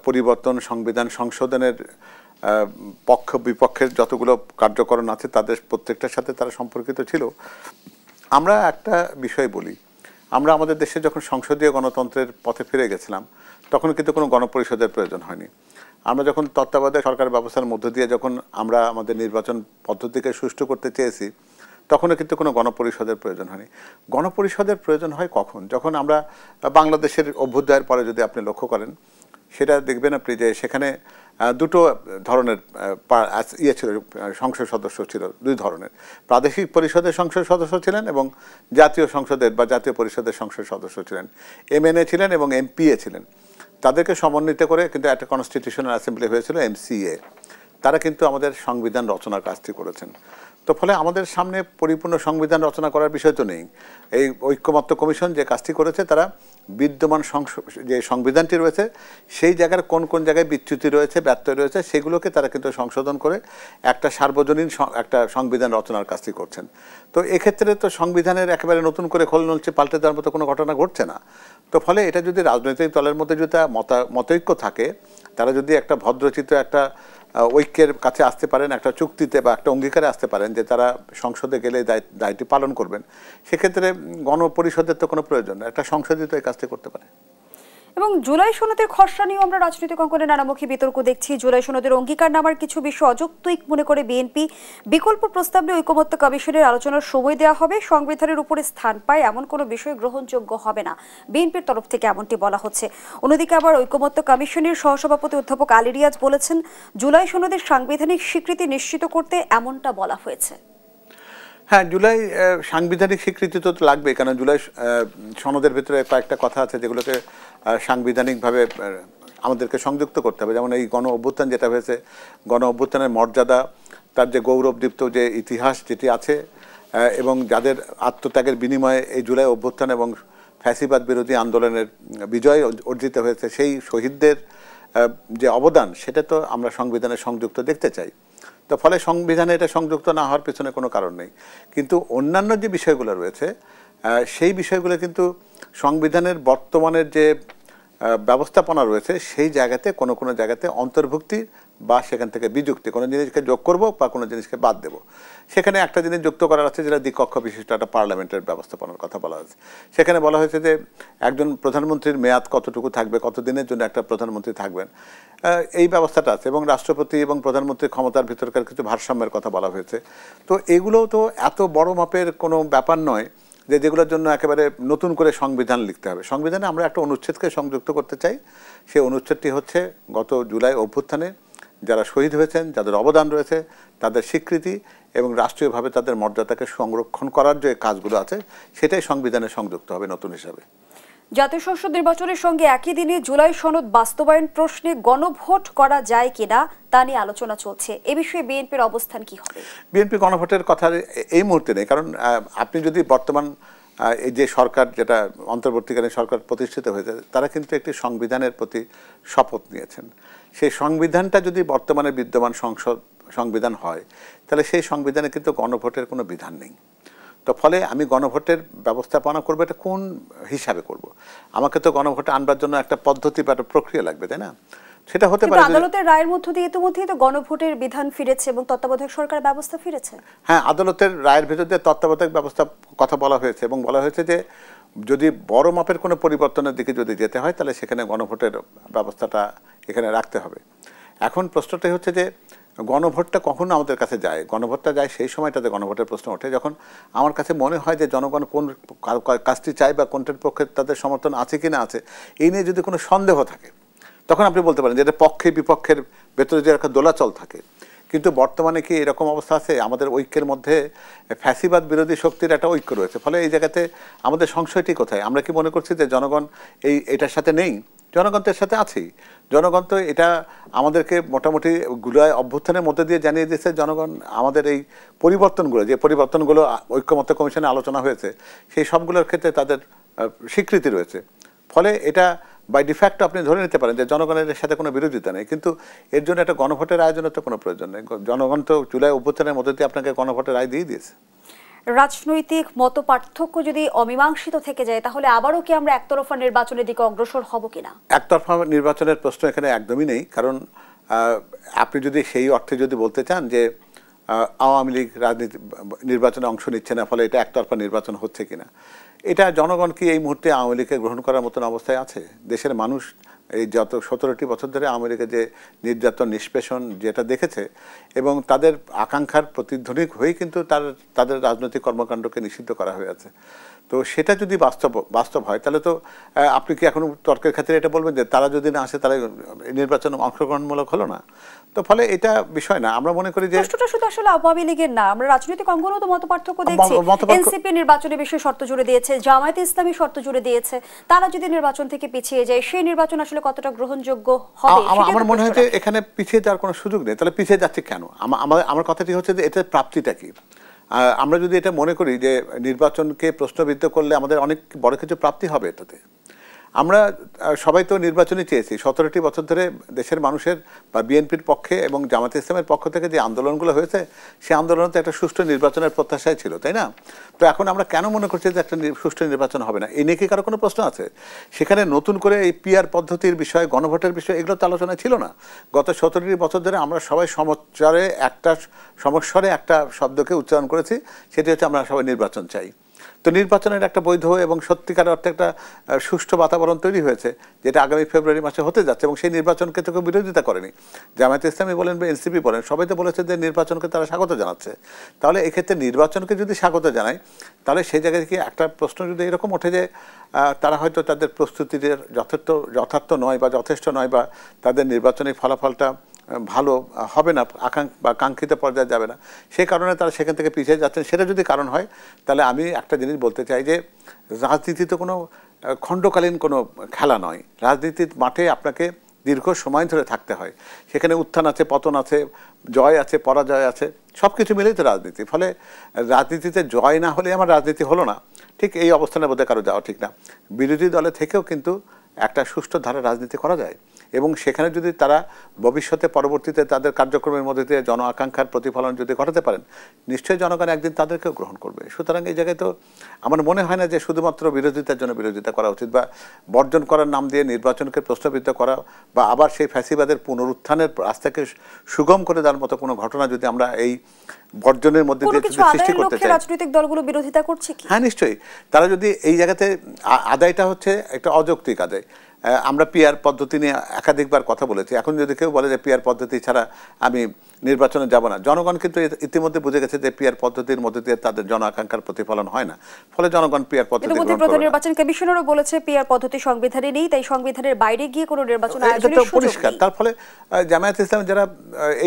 পরিবর্তন, সংবিধান সংশোধনের পক্ষ বিপক্ষের যতগুলো কার্যকরণ আছে তাদের প্রত্যেকটার সাথে তারা সম্পর্কিত ছিল। আমরা একটা বিষয় বলি, আমরা আমাদের দেশে যখন সংসদীয় গণতন্ত্রের পথে ফিরে গেছিলাম তখন কিন্তু কোনো গণপরিষদের প্রয়োজন হয়নি। আমরা যখন তত্ত্বাবধায়ক সরকার ব্যবস্থার মধ্য দিয়ে যখন আমরা আমাদের নির্বাচন পদ্ধতিকে সুষ্ঠু করতে চেয়েছি তখনও কিন্তু কোনো গণপরিষদের প্রয়োজন হয়নি। গণপরিষদের প্রয়োজন হয় কখন? যখন আমরা বাংলাদেশের অভ্যুদয়ের পরে যদি আপনি লক্ষ্য করেন, সেটা দেখবেন আপনি যে সেখানে দুটো ধরনের ছিল, সংসদ সদস্য ছিল দুই ধরনের। প্রাদেশিক পরিষদের সংসদ সদস্য ছিলেন এবং জাতীয় সংসদের বা জাতীয় পরিষদের সংসদ সদস্য ছিলেন। এমএনএ ছিলেন এবং এমপিএ ছিলেন। তাদেরকে সমন্বিত করে কিন্তু একটা কনস্টিটিউশনাল অ্যাসেম্বলি হয়েছিল, এমসিএ। তারা কিন্তু আমাদের সংবিধান রচনার কাজটি করেছেন। তো ফলে আমাদের সামনে পরিপূর্ণ সংবিধান রচনা করার বিষয় তো নেই। এই ঐক্যমত্য কমিশন যে কাজটি করেছে, তারা বিদ্যমান যে সংবিধানটি রয়েছে সেই জায়গার কোন কোন জায়গায় বিচ্যুতি রয়েছে, ব্যত্যয় রয়েছে, সেগুলোকে তারা কিন্তু সংশোধন করে একটা সার্বজনীন একটা সংবিধান রচনার কাজটি করছেন। তো এক্ষেত্রে তো সংবিধানের একেবারে নতুন করে খোল নলচে পাল্টে দেওয়ার মতো কোনো ঘটনা ঘটছে না। তো ফলে এটা যদি রাজনৈতিক দলের মধ্যে যদি মতৈক্য থাকে, তারা যদি একটা ভদ্রচিত একটা ঐক্যের কাছে আসতে পারেন, একটা চুক্তিতে বা একটা অঙ্গীকারে আসতে পারেন যে তারা সংসদে গেলে দায়িত্ব পালন করবেন, সেক্ষেত্রে গণপরিষদের তো কোনো প্রয়োজন নেই, একটা সংসদই তো এই কাজটি করতে পারে। এবং জুলাই সনদের খসড়া নিয়েও আমরা রাজনৈতিক অঙ্গনে নানামুখী বিতর্ক দেখছি। জুলাই সনদের অঙ্গীকার নামার কিছু বিষয় অযৌক্তিক মনে করে বিএনপি বিকল্প প্রস্তাব নিয়ে ঐকমত্য কমিশনের আলোচনার সময় দেওয়া হবে, সংবিধানের উপরে স্থান পায় এমন কোনো বিষয় গ্রহণযোগ্য হবে না, বিএনপির তরফ থেকে এমনটি বলা হচ্ছে। অন্যদিকে আবার ঐকমত্য কমিশনের সহসভাপতি অধ্যাপক আলী রিয়াজ বলেছেন, জুলাই সনদের সাংবিধানিক স্বীকৃতি নিশ্চিত করতে এমনটা বলা হয়েছে। হ্যাঁ, জুলাই সাংবিধানিক স্বীকৃতি তো লাগবে, কারণ জুলাই সনদের ভিতরে কয়েকটা কথা আছে যেগুলোকে সাংবিধানিকভাবে আমাদেরকে সংযুক্ত করতে হবে। যেমন এই গণ অভ্যুত্থান যেটা হয়েছে, গণ অভ্যুত্থানের মর্যাদা, তার যে গৌরবদীপ্ত যে ইতিহাস যেটি আছে এবং যাদের আত্মত্যাগের বিনিময়ে এই জুলাই অভ্যুত্থান এবং ফ্যাসিবাদ বিরোধী আন্দোলনের বিজয় অর্জিত হয়েছে, সেই শহীদদের যে অবদান সেটা তো আমরা সংবিধানে সংযুক্ত দেখতে চাই। তো ফলে সংবিধানে এটা সংযুক্ত না হওয়ার পেছনে কোনো কারণ নেই। কিন্তু অন্যান্য যে বিষয়গুলো রয়েছে সেই বিষয়গুলো কিন্তু সংবিধানের বর্তমানের যে ব্যবস্থাপনা রয়েছে সেই জায়গাতে কোনো কোনো জায়গাতে অন্তর্ভুক্তি বা সেখান থেকে বিযুক্তি, কোনো জিনিসকে যোগ করব বা কোনো জিনিসকে বাদ দেব। সেখানে একটা জিনিস যুক্ত করার আছে যেটা দ্বিকক্ষ বিশিষ্ট একটা পার্লামেন্টের ব্যবস্থাপনার কথা বলা হয়েছে। সেখানে বলা হয়েছে যে একজন প্রধানমন্ত্রীর মেয়াদ কতটুকু থাকবে, কতদিনের জন্য একটা প্রধানমন্ত্রী থাকবেন, এই ব্যবস্থাটা আছে। এবং রাষ্ট্রপতি এবং প্রধানমন্ত্রীর ক্ষমতার ভিতরকার কিছু ভারসাম্যের কথা বলা হয়েছে। তো এগুলোও তো এত বড় মাপের কোনো ব্যাপার নয় যে যেগুলোর জন্য একেবারে নতুন করে সংবিধান লিখতে হবে। সংবিধানে আমরা একটা অনুচ্ছেদকে সংযুক্ত করতে চাই। সেই অনুচ্ছেদটি হচ্ছে গত জুলাই অভ্যুত্থানে যারা শহীদ হয়েছেন, যাদের অবদান রয়েছে, তাদের স্বীকৃতি এবং রাষ্ট্রীয়ভাবে তাদের মর্যাদাকে সংরক্ষণ করার যে কাজগুলো আছে সেটাই সংবিধানে সংযুক্ত হবে নতুন হিসাবে। জাতীয় সংসদ নির্বাচনের সঙ্গে একই দিনে জুলাই সনদ বাস্তবায়ন প্রশ্নে গণভোট করা যায় কিনা তা নিয়ে আলোচনা চলছে। এ বিষয়ে বিএনপির অবস্থান কি হবে? বিএনপি গণভোটের কথা এই মুহূর্তে নেই, কারণ আপনি যদি বর্তমান এই যে সরকার, যেটা অন্তর্বর্তীকালীন সরকার প্রতিষ্ঠিত হয়েছে, তারা কিন্তু একটি সংবিধানের প্রতি শপথ নিয়েছেন। সেই সংবিধানটা যদি বর্তমানে বিদ্যমান সংবিধান হয় তাহলে সেই সংবিধানে কিন্তু গণভোটের কোনো বিধান নেই। তো ফলে আমি গণভোটের ব্যবস্থাপনা করবো, এটা কোন হিসাবে করব? আমাকে তো গণভোটে আনবার জন্য একটা পদ্ধতি বা একটা প্রক্রিয়া লাগবে, তাই না? সেটা হতে পারে আদালতের রায়ের মধ্য দিয়ে ইতিমধ্যেই তো গণভোটের বিধান ফিরেছে এবং তত্ত্বাবধায়ক সরকার ব্যবস্থা ফিরেছে। হ্যাঁ, আদালতের রায়ের ভিতর দিয়ে তত্ত্বাবধায়ক ব্যবস্থা কথা বলা হয়েছে এবং বলা হয়েছে যে যদি বড় মাপের কোনো পরিবর্তনের দিকে যদি যেতে হয় তাহলে সেখানে গণভোটের ব্যবস্থাটা এখানে রাখতে হবে। এখন প্রশ্নটাই হচ্ছে যে গণভোটটা কখন আমাদের কাছে যায়? গণভোটটা যায় সেই সময়টাতে গণভোটের প্রশ্ন ওঠে যখন আমার কাছে মনে হয় যে জনগণ কোন কাজটি চায় বা কোনটার পক্ষে তাদের সমর্থন আছে কি না আছে, এই নিয়ে যদি কোনো সন্দেহ থাকে তখন আপনি বলতে পারেন যে এটা পক্ষে বিপক্ষের ভেতরে যে একটা দোলাচল থাকে। কিন্তু বর্তমানে কি এরকম অবস্থা আছে? আমাদের ঐক্যের মধ্যে ফ্যাসিবাদ বিরোধী শক্তির একটা ঐক্য রয়েছে। ফলে এই জায়গাতে আমাদের সংশয়টি কোথায়? আমরা কি মনে করছি যে জনগণ এটার সাথে নেই? জনগণ তো এর সাথে আছেই। জনগণ তো এটা আমাদেরকে মোটামুটি জুলাই অভ্যুত্থানের মধ্যে দিয়ে জানিয়ে দিয়েছে। জনগণ আমাদের এই পরিবর্তনগুলো, যে পরিবর্তনগুলো ঐক্যমত্য কমিশনে আলোচনা হয়েছে, সেই সবগুলোর ক্ষেত্রে তাদের স্বীকৃতি রয়েছে। ফলে এটা বাই ডিফ্যাক্ট আপনি ধরে নিতে পারেন যে জনগণের সাথে কোনো বিরোধিতা নেই। কিন্তু এর জন্য একটা গণভোটের আয়োজনের তো কোনো প্রয়োজন নেই। জনগণ তো জুলাই অভ্যুত্থানের মধ্যে দিয়ে আপনাকে গণভোটের রায় দিয়ে দিয়েছে। রাজনৈতিক মত পার্থক্য যদি অমীমাংসিত থেকে যায় তাহলে আবারও কি আমরা একতরফা নির্বাচনের দিকে অগ্রসর হব কিনা? একতরফা নির্বাচনের প্রশ্ন এখানে একদমই নেই। কারণ আপনি যদি সেই অর্থে যদি বলতে চান যে আওয়ামী লীগ রাজনীতি নির্বাচনে অংশ নিচ্ছে না, ফলে এটা একতরফা নির্বাচন হচ্ছে কিনা, এটা জনগণ কি এই মুহূর্তে আওয়ামী লীগকে গ্রহণ করার মতন অবস্থায় আছে? দেশের মানুষ এই যত 17টি বছর ধরে আওয়ামী লীগের যে নির্যাতন নিষ্পেষণ যেটা দেখেছে এবং তাদের আকাঙ্ক্ষার প্রতিধ্বনিক হয়েই কিন্তু তাদের রাজনৈতিক কর্মকাণ্ডকে নিষিদ্ধ করা হয়েছে। তো সেটা যদি বাস্তব হয় তাহলে তো আপনি কি এখন তর্কের ক্ষেত্রে এটা বলবেন যে তারা যদি না আসে তাহলে নির্বাচন অংশগ্রহণমূলক হলো না? তো ফলে এটা বিষয় না। আমরা মনে করি যে প্রশ্নটা শুধু আসলে আওয়ামী লীগের না, আমরা রাজনৈতিক অঙ্গনেও তো মতপার্থক্য দেখছি। এনসিপি নির্বাচনের বিষয়ে শর্ত জুড়ে দিয়েছে, জামায়াতে ইসলামী শর্ত জুড়ে দিয়েছে। তারা যদি নির্বাচন থেকে পিছিয়ে যায় সেই নির্বাচন আসলে কতটা গ্রহণযোগ্য হবে? আমার মনে হয় যে এখানে পিছিয়ে যাওয়ার কোনো সুযোগ নেই। তাহলে পিছিয়ে যাচ্ছে কেন? আমার কথাটি হচ্ছে যে এটার প্রাপ্তিটা কি? আমরা যদি এটা মনে করি যে নির্বাচনকে প্রশ্নবিদ্ধ করলে আমাদের অনেক বড় কিছু প্রাপ্তি হবে এটাতে। আমরা সবাই তো নির্বাচনই চেয়েছি। 17টি বছর ধরে দেশের মানুষের বা বিএনপির পক্ষে এবং জামায়াতে ইসলামের পক্ষ থেকে যে আন্দোলনগুলো হয়েছে সেই আন্দোলনে তো একটা সুষ্ঠু নির্বাচনের প্রত্যাশাই ছিল, তাই না? তো এখন আমরা কেন মনে করছি যে একটা সুষ্ঠু নির্বাচন হবে না? এই নিয়ে কি কারো কোনো প্রশ্ন আছে? সেখানে নতুন করে এই পিআর পদ্ধতির বিষয়, গণভোটের বিষয়, এগুলো তো আলোচনা ছিল না। গত 17টি বছর ধরে আমরা সবাই সমস্বরে একটা শব্দকে উচ্চারণ করেছি, সেটি হচ্ছে আমরা সবাই নির্বাচন চাই। তো নির্বাচনের একটা বৈধ এবং সত্যিকার অর্থে একটা সুষ্ঠু বাতাবরণ তৈরি হয়েছে, যেটা আগামী ফেব্রুয়ারি মাসে হতে যাচ্ছে এবং সেই নির্বাচনকে তো কেউ বিরোধিতা করেনি। জামায়াতে ইসলামী বলেন বা এনসিপি বলেন, সবাই তো বলেছে যে নির্বাচনকে তারা স্বাগত জানাচ্ছে। তাহলে এক্ষেত্রে নির্বাচনকে যদি স্বাগত জানায় তাহলে সেই জায়গায় কি একটা প্রশ্ন যদি এরকম ওঠে যে তারা হয়তো তাদের প্রস্তুতির যথার্থ নয় বা যথেষ্ট নয় বা তাদের নির্বাচনী ফলাফলটা ভালো হবে না বা কাঙ্ক্ষিত পর্যায়ে যাবে না, সেই কারণে তারা সেখান থেকে পিছিয়ে যাচ্ছেন, সেটা যদি কারণ হয় তাহলে আমি একটা জিনিস বলতে চাই যে রাজনীতি তো কোনো খণ্ডকালীন কোনো খেলা নয়। রাজনীতির মাঠে আপনাকে দীর্ঘ সময় ধরে থাকতে হয়। সেখানে উত্থান আছে, পতন আছে, জয় আছে, পরাজয় আছে, সব কিছু মিলেই তো রাজনীতি। ফলে রাজনীতিতে জয় না হলে আমার রাজনীতি হলো না, ঠিক এই অবস্থানের মধ্যে কারো যাওয়া ঠিক না। বিরোধী দলে থেকেও কিন্তু একটা সুষ্ঠু ধারা রাজনীতি করা যায়। এবং সেখানে যদি তারা ভবিষ্যতে পরবর্তীতে তাদের কার্যক্রমের মধ্যে দিয়ে জন আকাঙ্ক্ষার প্রতিফলন যদি ঘটাতে পারেন, নিশ্চয়ই জনগণ একদিন তাদেরকেও গ্রহণ করবে। সুতরাং এই জায়গায় তো আমার মনে হয় না যে শুধুমাত্র বিরোধিতার জন্য বিরোধিতা করা উচিত, বা বর্জন করার নাম দিয়ে নির্বাচনকে প্রশ্নবিদ্ধ করা, বা আবার সেই ফ্যাসিবাদের পুনরুত্থানের রাস্তাকে সুগম করে দেওয়ার মতো কোনো ঘটনা যদি আমরা এই বর্জনের মধ্যে দিয়ে সৃষ্টি করতে চাই। রাজনৈতিক দলগুলো বিরোধিতা করছে কি? হ্যাঁ, নিশ্চয়ই। তারা যদি এই জায়গাতে আদায়টা হচ্ছে একটা অযৌক্তিক আদায়। আমরা পিআর পদ্ধতি নিয়ে একাধিকবার কথা বলেছি। এখন যদি কেউ বলে যে পিআর পদ্ধতি ছাড়া আমি নির্বাচনে যাব না, জনগণ কিন্তু ইতিমধ্যে বুঝে গেছে যে পিআর পদ্ধতির মধ্যে দিয়ে তাদের জন আকাঙ্ক্ষার প্রতিফলন হয় না, ফলে জনগণ পিআর পদ্ধতি গ্রহণ করে না। প্রধান নির্বাচন কমিশনারও বলেছে পিআর পদ্ধতি সংবিধানে নেই, তাই সংবিধানের বাইরে গিয়ে কোনো নির্বাচন আয়োজনের সুযোগ নেই। পরিষ্কার। তার ফলে জামায়াত ইসলাম যারা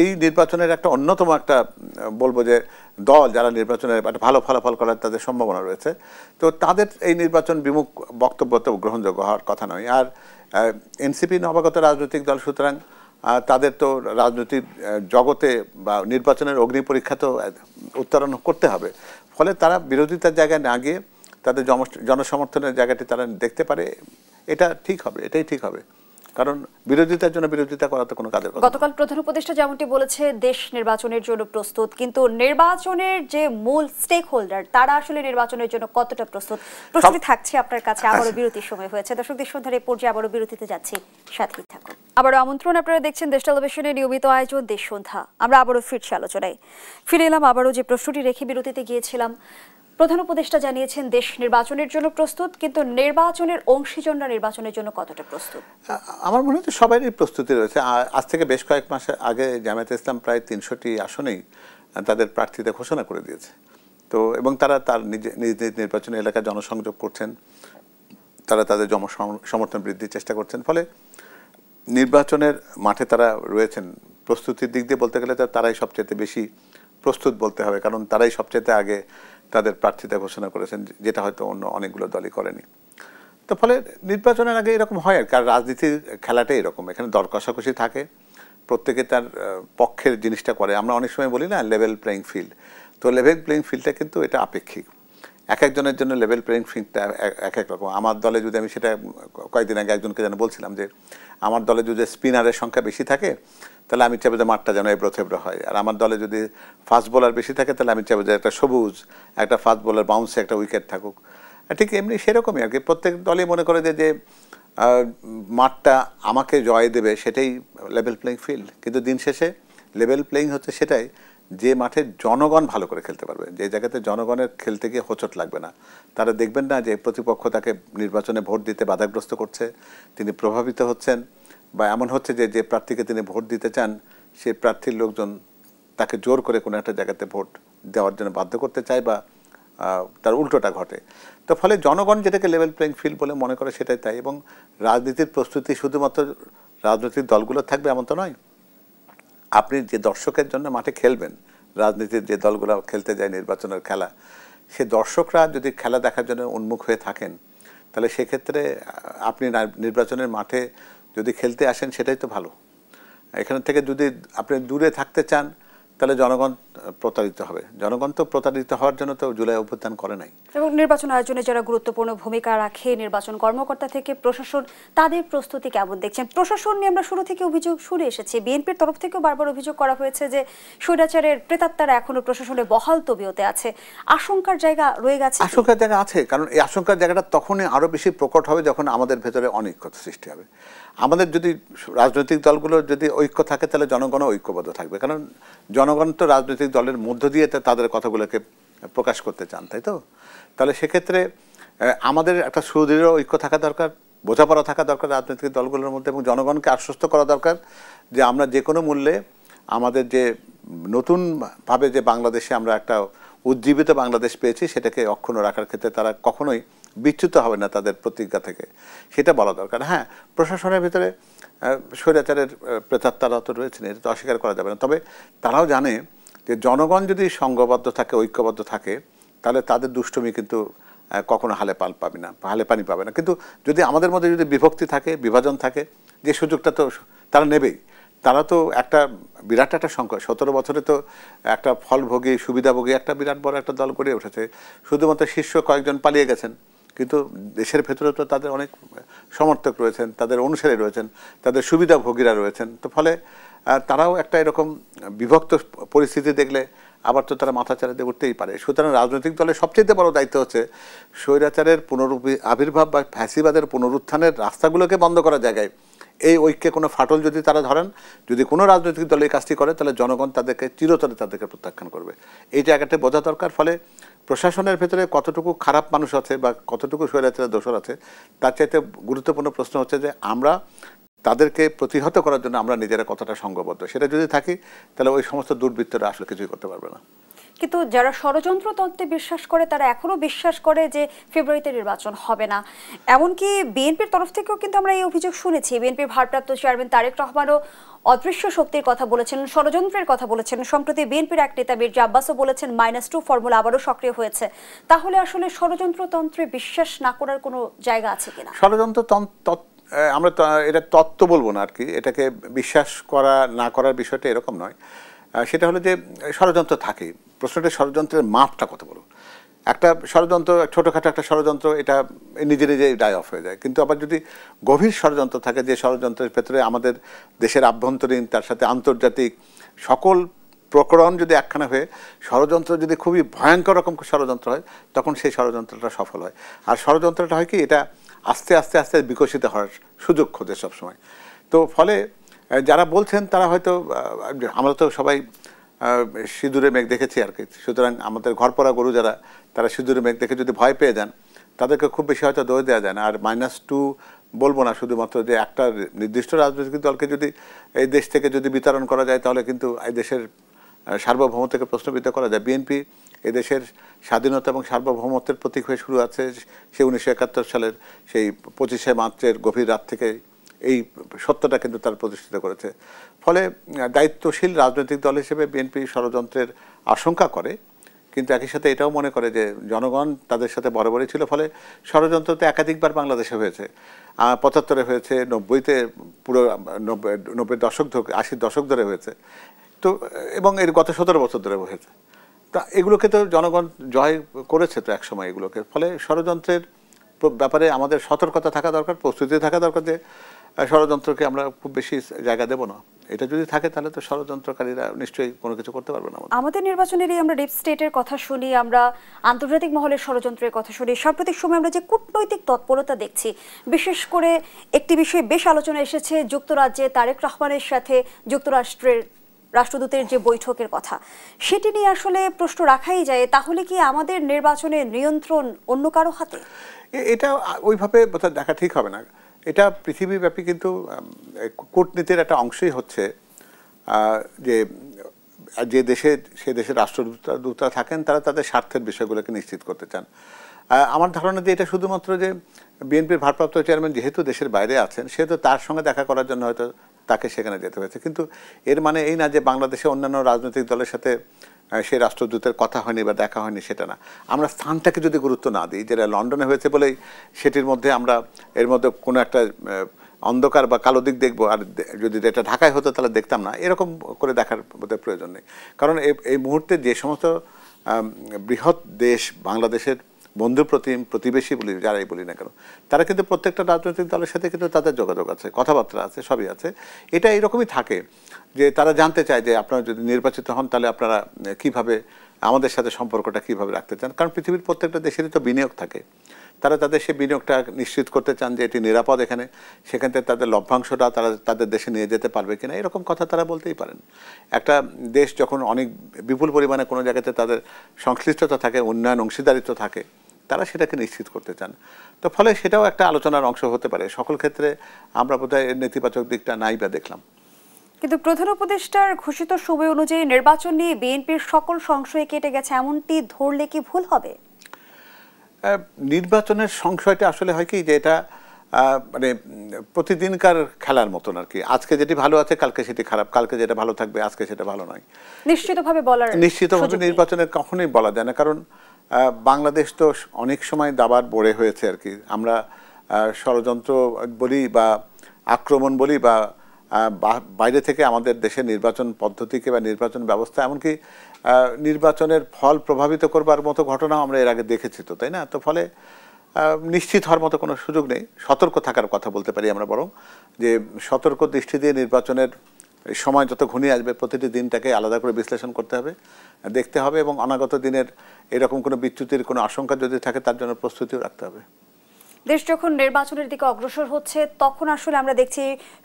এই নির্বাচনের একটা অন্যতম একটা বলবো যে দল, যারা নির্বাচনের একটা ভালো ফলাফল করার তাদের সম্ভাবনা রয়েছে, তো তাদের এই নির্বাচন বিমুখ বক্তব্য তো গ্রহণযোগ্য হওয়ার কথা নয়। আর এনসিপি নবাগত রাজনৈতিক দল, সুতরাং তাদের তো রাজনৈতিক জগতে বা নির্বাচনের অগ্নি পরীক্ষা তো উত্তরণ করতে হবে। ফলে তারা বিরোধিতার জায়গায় না গিয়ে তাদের জনসমর্থনের জায়গাটি তারা দেখতে পারে, এটা ঠিক হবে, এটাই ঠিক হবে। কারণ বিরোধিতার জন্য বিরোধিতা করা তো কোনো কাজের কথা। গতকাল প্রধান উপদেষ্টা যেমনটি বলেছে, দেশ নির্বাচনের জন্য প্রস্তুত, কিন্তু নির্বাচনের যে মূল স্টেক হোল্ডার তারা আসলে নির্বাচনের জন্য কতটা প্রস্তুত? প্রশ্নটি থাকছে আপনার কাছে। আবারও বিরতির সময় হয়েছে। দর্শকদের সন্ধ্যার এই পর্যায়ে আবারও বিরতিতে যাচ্ছি, সাথেই থাকুন। আবারও আমন্ত্রণ, আপনারা দেখছেন দেশ টেলিভিশনের নিয়মিত আয়োজন দেশ সন্ধ্যা। আমরা আবারও ফিরছি আলোচনায়। ফিরে এলাম আবারও যে প্রশ্নটি রেখে বিরতিতে গিয়েছিলাম। প্রধান উপদেষ্টা জানিয়েছেন দেশ নির্বাচনের জন্য প্রস্তুত, কিন্তু নির্বাচনের অংশীজনরা নির্বাচনের জন্য কতটা প্রস্তুত? আমার মনে হয় সবারই প্রস্তুতি রয়েছে। আজ থেকে বেশ কয়েক মাস আগে জামায়াতে ইসলাম প্রায় 300টি আসনেই তাদের প্রার্থীদের ঘোষণা করে দিয়েছে। তো এবং তারা তার নিজ নির্বাচনী এলাকায় জনসংযোগ করছেন, তারা তাদের সমর্থন বৃদ্ধির চেষ্টা করছেন। ফলে নির্বাচনের মাঠে তারা রয়েছেন। প্রস্তুতির দিক দিয়ে বলতে গেলে তারাই সবচেয়ে বেশি প্রস্তুত বলতে হবে, কারণ তারাই সবচেয়ে আগে তাদের প্রার্থীতা ঘোষণা করেছেন, যেটা হয়তো অন্য অনেকগুলো দলই করেনি। তো ফলে নির্বাচনের আগে এরকম হয়, আর রাজনীতির খেলাটাই এরকম। এখানে দর কষাকষি থাকে, প্রত্যেকে তার পক্ষের জিনিসটা করে। আমরা অনেক সময় বলি না লেভেল প্লেইং ফিল্ড, তো লেভেল প্লেইং ফিল্ডটা কিন্তু এটা আপেক্ষিক। এক একজনের জন্য লেভেল প্লেইং ফিল্ডটা এক এক রকম। আমার দলে যদি, আমি সেটা কয়েকদিন আগে একজনকে যেন বলছিলাম যে আমার দলে যদি স্পিনারের সংখ্যা বেশি থাকে তাহলে আমি চাইবো যে মাঠটা যেন এবড়ো থেবড়ো হয়, আর আমার দলে যদি ফাস্ট বোলার বেশি থাকে তাহলে আমি চাইবো যে একটা সবুজ একটা ফাস্ট বোলার বাউন্সে একটা উইকেট থাকুক। ঠিক এমনি সেরকমই আর কি। প্রত্যেক দলই মনে করে যে মাঠটা আমাকে জয় দেবে, সেটাই লেভেল প্লেইং ফিল্ড। কিন্তু দিন শেষে লেভেল প্লেইং হচ্ছে সেটাই যে মাঠে জনগণ ভালো করে খেলতে পারবে, যে জায়গাতে জনগণের খেলতে গিয়ে হোঁচট লাগবে না। তারা দেখবেন না যে প্রতিপক্ষ তাকে নির্বাচনে ভোট দিতে বাধাগ্রস্ত করছে, তিনি প্রভাবিত হচ্ছেন, বা এমন হচ্ছে যে প্রার্থীকে তিনি ভোট দিতে চান সেই প্রার্থীর লোকজন তাকে জোর করে কোনো একটা জায়গাতে ভোট দেওয়ার জন্য বাধ্য করতে চায়, বা তার উল্টোটা ঘটে। তো ফলে জনগণ যেটাকে লেভেল প্লেইং ফিল্ড বলে মনে করে সেটাই তাই। এবং রাজনীতির প্রস্তুতি শুধুমাত্র রাজনৈতিক দলগুলো থাকবে এমন তো নয়। আপনি যে দর্শকের জন্য মাঠে খেলবেন, রাজনীতির যে দলগুলো খেলতে যায় নির্বাচনের খেলা, সে দর্শকরা যদি খেলা দেখার জন্য উন্মুখ হয়ে থাকেন, তাহলে সেক্ষেত্রে আপনি নির্বাচনের মাঠে যদি খেলতে আসেন সেটাই তো ভালো। এখান থেকে যদি আপনি দূরে থাকতে চান তাহলে জনগণ প্রতারিত হবে। জনগণ তো প্রতারিত হওয়ার জন্য তো জুলাই অভ্যুত্থান করে নাই। এবং নির্বাচন আয়োজনে যারা গুরুত্বপূর্ণ ভূমিকা রাখে, নির্বাচন কর্মকর্তা থেকে প্রশাসন, তাদের প্রস্তুতি কেমন দেখছেন? প্রশাসন নিয়ে আমরা শুরু থেকে অভিযোগ শুনে এসেছি, বিএনপির তরফ থেকেও বারবার অভিযোগ করা হয়েছে যে স্বৈরাচারের প্রেতাত্মারা এখনো প্রশাসনে বহাল তবিয়তে আছে। আশঙ্কার জায়গা রয়ে গেছে। আশঙ্কার জায়গা আছে, কারণ এই আশঙ্কার জায়গাটা তখনই আরো বেশি প্রকট হবে যখন আমাদের ভেতরে অনৈক্য সৃষ্টি হবে। আমাদের যদি রাজনৈতিক দলগুলোর যদি ঐক্য থাকে তাহলে জনগণও ঐক্যবদ্ধ থাকবে, কারণ জনগণ তো রাজনৈতিক দলের মধ্য দিয়ে তাদের কথাগুলোকে প্রকাশ করতে চান, তাই তো? তাহলে সেক্ষেত্রে আমাদের একটা সুদৃঢ় ঐক্য থাকা দরকার, বোঝাপড়া থাকা দরকার রাজনৈতিক দলগুলোর মধ্যে, এবং জনগণকে আশ্বস্ত করা দরকার যে আমরা যে কোনো মূল্যে আমাদের যে নতুনভাবে যে বাংলাদেশে আমরা একটা উজ্জীবিত বাংলাদেশ পেয়েছি সেটাকে অক্ষুণ্ণ রাখার ক্ষেত্রে তারা কখনোই বিচ্যুত হবে না তাদের প্রতিজ্ঞা থেকে, সেটা বলা দরকার। হ্যাঁ, প্রশাসনের ভিতরে স্বৈরাচারের প্রেতাত্মারা তো রয়েছেন, এটা তো অস্বীকার করা যাবে না। তবে তারাও জানে যে জনগণ যদি সংঘবদ্ধ থাকে, ঐক্যবদ্ধ থাকে, তাহলে তাদের দুষ্টুমি কিন্তু কখনো হালে পানি পাবে না। কিন্তু যদি আমাদের মধ্যে যদি বিভক্তি থাকে, বিভাজন থাকে, যে সুযোগটা তো তারা নেবেই। তারা তো একটা বিরাট একটা সংখ্যা, 17 বছরে তো একটা ফলভোগী সুবিধাভোগী একটা বিরাট বড় একটা দল গড়ে উঠেছে। শুধুমাত্র শীর্ষ কয়েকজন পালিয়ে গেছেন, কিন্তু দেশের ভেতরে তো তাদের অনেক সমর্থক রয়েছেন, তাদের অনুসারী রয়েছেন, তাদের সুবিধাভোগীরা রয়েছেন। তো ফলে তারাও একটা এরকম বিভক্ত পরিস্থিতি দেখলে আবার তো তারা মাথা চাড়া দিয়ে উঠতেই পারে। সুতরাং রাজনৈতিক দলের সবচেয়ে বড় দায়িত্ব হচ্ছে স্বৈরাচারের আবির্ভাব বা ফ্যাসিবাদের পুনরুত্থানের রাস্তাগুলোকে বন্ধ করার জায়গায় এই ঐক্যে কোনো ফাটল যদি তারা ধরেন, যদি কোনো রাজনৈতিক দল এই কাজটি করে, তাহলে জনগণ তাদেরকে চিরতরে তাদেরকে প্রত্যাখ্যান করবে। এই জায়গাটা বোঝা দরকার। ফলে প্রশাসনের ভেতরে কতটুকু খারাপ মানুষ আছে বা কতটুকু স্বৈরাচারের দোষর আছে, তার চাইতে গুরুত্বপূর্ণ প্রশ্ন হচ্ছে যে আমরা তাদেরকে প্রতিহত করার জন্য আমরা নিজেরা কতটা সংঘবদ্ধ। সেটা যদি থাকি, তাহলে ওই সমস্ত দুর্বৃত্তরা আসলে কিছুই করতে পারবে না। কিন্তু যারা ষড়যন্ত্রতন্ত্রে বিশ্বাস করে তারা এখনো বিশ্বাস করে যে ফেব্রুয়ারিতে নির্বাচন হবে না। এমনকি বিএনপির তরফ থেকেও কিন্তু আমরা এই অভিযোগ শুনেছি। বিএনপির ভারপ্রাপ্ত চেয়ারম্যান তারেক রহমানও অদৃশ্য শক্তির কথা বলেছেন, ষড়যন্ত্রের কথা বলেছেন। সম্প্রতি বিএনপির এক নেতা মির্জা আব্বাসও বলেছেন -2 ফর্মুলা আবারও সক্রিয় হয়েছে। তাহলে আসলে ষড়যন্ত্রতন্ত্রে বিশ্বাস না করার কোনো জায়গা আছে কিনা? ষড়যন্ত্র আমরা এটা তত্ত্ব বলবো না আর কি, এটাকে বিশ্বাস করা না করার বিষয়টা এরকম নয়। সেটা হলো যে ষড়যন্ত্র থাকে। প্রশ্নটা ষড়যন্ত্রের মাপটা কত বড়। একটা ষড়যন্ত্র, ছোটোখাটো একটা ষড়যন্ত্র, এটা নিজে নিজেই ডাই অফ হয়ে যায়। কিন্তু আবার যদি গভীর ষড়যন্ত্র থাকে, যে ষড়যন্ত্রের ভেতরে আমাদের দেশের আভ্যন্তরীণ, তার সাথে আন্তর্জাতিক সকল প্রকরণ যদি একখানা হয়ে ষড়যন্ত্র যদি খুবই ভয়ঙ্কর রকম ষড়যন্ত্র হয়, তখন সেই ষড়যন্ত্রটা সফল হয়। আর ষড়যন্ত্রটা হয় কি, এটা আস্তে আস্তে আস্তে বিকশিত হওয়ার সুযোগ খোঁজে সবসময়। তো ফলে যারা বলছেন তারা হয়তো, আমরা তো সবাই সিঁদুরে মেঘ দেখেছি আর কি। সুতরাং আমাদের ঘরপড়া গরু যারা, তারা সিঁদুরে মেঘ দেখে যদি ভয় পেয়ে যান, তাদেরকে খুব বেশি হয়তো দোষ দেওয়া যায় না। আর -2 বলবো না শুধুমাত্র যে একটা নির্দিষ্ট রাজনৈতিক দলকে যদি এই দেশ থেকে যদি বিতরণ করা যায়, তাহলে কিন্তু এই দেশের সার্বভৌমত্বকে প্রশ্নবিদ্ধ করা যায়। বিএনপি এদেশের স্বাধীনতা এবং সার্বভৌমত্বের প্রতীক হয়ে শুরু আছে সেই 1971 সালের সেই 25শে মার্চের গভীর রাত থেকে এই সত্যটা কিন্তু তার প্রতিষ্ঠিত করেছে। ফলে দায়িত্বশীল রাজনৈতিক দল হিসেবে বিএনপি ষড়যন্ত্রের আশঙ্কা করে, কিন্তু একই সাথে এটাও মনে করে যে জনগণ তাদের সাথে বরাবরই ছিল। ফলে ষড়যন্ত্র তো একাধিকবার বাংলাদেশে হয়েছে, 75-এ হয়েছে, 90-তে, পুরো 90-এর দশক ধরে, 80-র দশক ধরে হয়েছে। তো এবং এর গত 17 বছর ধরে হয়েছে। তা এগুলোকে তো জনগণ জয় করেছে তো একসময় এগুলোকে। ফলে ষড়যন্ত্রের ব্যাপারে আমাদের সতর্কতা থাকা দরকার, প্রস্তুতি থাকা দরকার যে ষড়যন্ত্রকে আমরা খুব বেশি জায়গা দেব না। এটা যদি থাকে তাহলে তো ষড়যন্ত্রকারীরা নিশ্চয়ই কোনো কিছু করতে পারবে না। আমাদের নির্বাচনেরই আমরা ডিপ স্টেটের কথা শুনি, আমরা আন্তর্জাতিক মহলের ষড়যন্ত্রের কথা শুনি। সাম্প্রতিক সময় আমরা যে কূটনৈতিক তৎপরতা দেখছি, বিশেষ করে একটি বিষয়ে বেশ আলোচনা এসেছে, যুক্তরাজ্যে তারেক রহমানের সাথে যুক্তরাষ্ট্রের রাষ্ট্রদূতের যে বৈঠকের কথা, সেটি নিয়ে আসলে প্রশ্ন রাখাই যায়, তাহলে কি আমাদের নির্বাচনের নিয়ন্ত্রণ অন্য কারো হাতে? এটা ওইভাবে দেখা ঠিক হবে না। এটা পৃথিবীব্যাপী কিন্তু কূটনীতির একটা অংশই হচ্ছে যে যে দেশে সে দেশের রাষ্ট্রদূতরা থাকেন, তারা তাদের স্বার্থের বিষয়গুলোকে নিশ্চিত করতে চান। আমার ধারণা যে এটা শুধুমাত্র যে বিএনপির ভারপ্রাপ্ত চেয়ারম্যান যেহেতু দেশের বাইরে আছেন, সেহেতু তার সঙ্গে দেখা করার জন্য হয়তো তাকে সেখানে যেতে হয়েছে। কিন্তু এর মানে এই না যে বাংলাদেশে অন্যান্য রাজনৈতিক দলের সাথে সেই রাষ্ট্রদূতের কথা হয়নি বা দেখা হয়নি, সেটা না। আমরা স্থানটাকে যদি গুরুত্ব না দিই, যেটা লন্ডনে হয়েছে বলেই সেটির মধ্যে আমরা এর মধ্যে কোনো একটা অন্ধকার বা কালো দিক দেখবো, আর যদি এটা ঢাকায় হতো তাহলে দেখতাম না, এরকম করে দেখার বোধহয় প্রয়োজন নেই। কারণ এই মুহূর্তে যে সমস্ত বৃহৎ দেশ, বাংলাদেশের বন্ধু প্রতিবেশী বলি, যারাই বলি না কেন, তারা কিন্তু প্রত্যেকটা রাজনৈতিক দলের সাথে কিন্তু তাদের যোগাযোগ আছে, কথাবার্তা আছে, সবই আছে। এটা এরকমই থাকে যে তারা জানতে চায় যে আপনারা যদি নির্বাচিত হন তাহলে আপনারা কিভাবে আমাদের সাথে সম্পর্কটা কিভাবে রাখতে চান। কারণ পৃথিবীর প্রত্যেকটা দেশেরই তো বিনিয়োগ থাকে, তারা তাদের সেই বিনিয়োগটা নিশ্চিত করতে চান যে এটি নিরাপদ এখানে, সেখান থেকে তাদের লভ্যাংশটা তারা তাদের দেশে নিয়ে যেতে পারবে কিনা, এরকম কথা তারা বলতেই পারেন। একটা দেশ যখন অনেক বিপুল পরিমাণে কোনো জায়গাতে তাদের সংশ্লিষ্টতা থাকে, উন্নয়ন অংশীদারিত্ব থাকে, তারা সেটাকে নিশ্চিত করতে চান। তো ফলে সেটাও একটা আলোচনার অংশ হতে পারে। সকল ক্ষেত্রে আমরা বোধহয় এর নেতিবাচক দিকটা নাই বা দেখলাম। কিন্তু প্রধান উপদেষ্টার ঘোষিত সময় অনুযায়ী নির্বাচন নিয়ে বিএনপির সকল সংশয় কেটে গেছে, এমনটি ধরলে কি ভুল হবে? নির্বাচনের সংশয়টা আসলে হয় কি যে এটা মানে প্রতিদিনকার খেলার মতন আর কি। আজকে যেটি ভালো আছে কালকে সেটি খারাপ, কালকে যেটা ভালো থাকবে আজকে সেটা ভালো নয়। নিশ্চিতভাবে নির্বাচনের কখনোই বলা যায় না। কারণ বাংলাদেশ তো অনেক সময় দাবার বড়ে হয়েছে আর কি। আমরা ষড়যন্ত্র বলি বা আক্রমণ বলি বা বাইরে থেকে আমাদের দেশের নির্বাচন পদ্ধতিকে বা নির্বাচন ব্যবস্থা, এমনকি নির্বাচনের ফল প্রভাবিত করবার মতো ঘটনাও আমরা এর আগে দেখেছি তো, তাই না? তো ফলে নিশ্চিত হওয়ার মতো কোনো সুযোগ নেই, সতর্ক থাকার কথা বলতে পারি আমরা, বরং যে সতর্ক দৃষ্টি দিয়ে নির্বাচনের সময় যত ঘনিয়ে আসবে প্রতিটি দিনটাকে আলাদা করে বিশ্লেষণ করতে হবে, দেখতে হবে, এবং অনাগত দিনের এরকম কোনো বিচ্যুতির কোনো আশঙ্কা যদি থাকে তার জন্য প্রস্তুতিও রাখতে হবে। দেশ যখন নির্বাচনের দিকে অগ্রসর হচ্ছে তখন আসলে আমরা দেখছি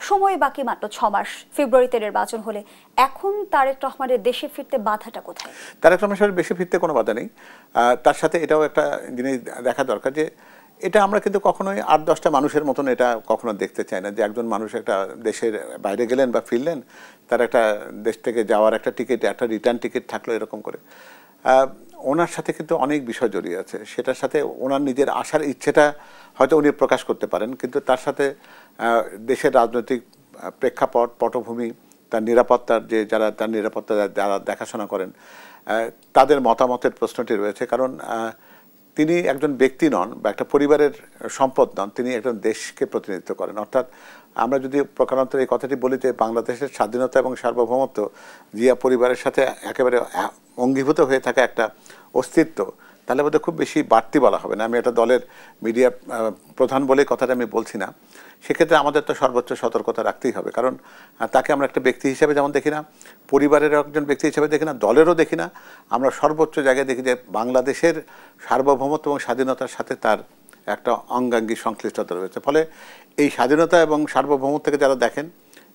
সময় বাকি মাত্র 6 মাস, ফেব্রুয়ারিতে নির্বাচন হলে। এখন তারেক রহমানের দেশে ফিরতে বাধাটা কোথায়? তারেক রহমানের বেশি ফিরতে কোনো বাধা নেই, তার সাথে এটাও একটা জিনিস দেখা দরকার যে এটা আমরা কিন্তু কখনোই 8-10টা মানুষের মতন এটা কখনো দেখতে চাই না যে একজন মানুষ একটা দেশের বাইরে গেলেন বা ফিরলেন, তার একটা দেশ থেকে যাওয়ার একটা টিকিট, একটা রিটার্ন টিকিট থাকলো এরকম করে। ওনার সাথে কিন্তু অনেক বিষয় জড়িয়ে আছে, সেটার সাথে ওনার নিজের আসার ইচ্ছেটা হয়তো উনি প্রকাশ করতে পারেন, কিন্তু তার সাথে দেশের রাজনৈতিক প্রেক্ষাপট, পটভূমি, তার নিরাপত্তার যে যারা তার নিরাপত্তা যারা দেখাশোনা করেন তাদের মতামতের প্রশ্নটি রয়েছে। কারণ তিনি একজন ব্যক্তি নন বা একটা পরিবারের সম্পদ নন, তিনি একজন দেশকে প্রতিনিধিত্ব করেন। অর্থাৎ আমরা যদি প্রকারান্তরে এই কথাটি বলি যে বাংলাদেশের স্বাধীনতা এবং সার্বভৌমত্ব জিয়া পরিবারের সাথে একেবারে অঙ্গীভূত হয়ে থাকা একটা অস্তিত্ব, তাহলে বোধহয় খুব বেশি বাড়তি বলা হবে না। আমি একটা দলের মিডিয়া প্রধান বলে কথাটা আমি বলছি না, সেক্ষেত্রে আমাদের তো সর্বোচ্চ সতর্কতা রাখতেই হবে। কারণ তাকে আমরা একটা ব্যক্তি হিসেবে যেমন দেখি না, পরিবারের একজন ব্যক্তি হিসেবে দেখি না, দলেরও দেখি না, আমরা সর্বোচ্চ জায়গায় দেখি যে বাংলাদেশের সার্বভৌমত্ব এবং স্বাধীনতার সাথে তার একটা অঙ্গাঙ্গী সংশ্লিষ্টতা রয়েছে। ফলে এই স্বাধীনতা এবং সার্বভৌমত্বকে যারা দেখেন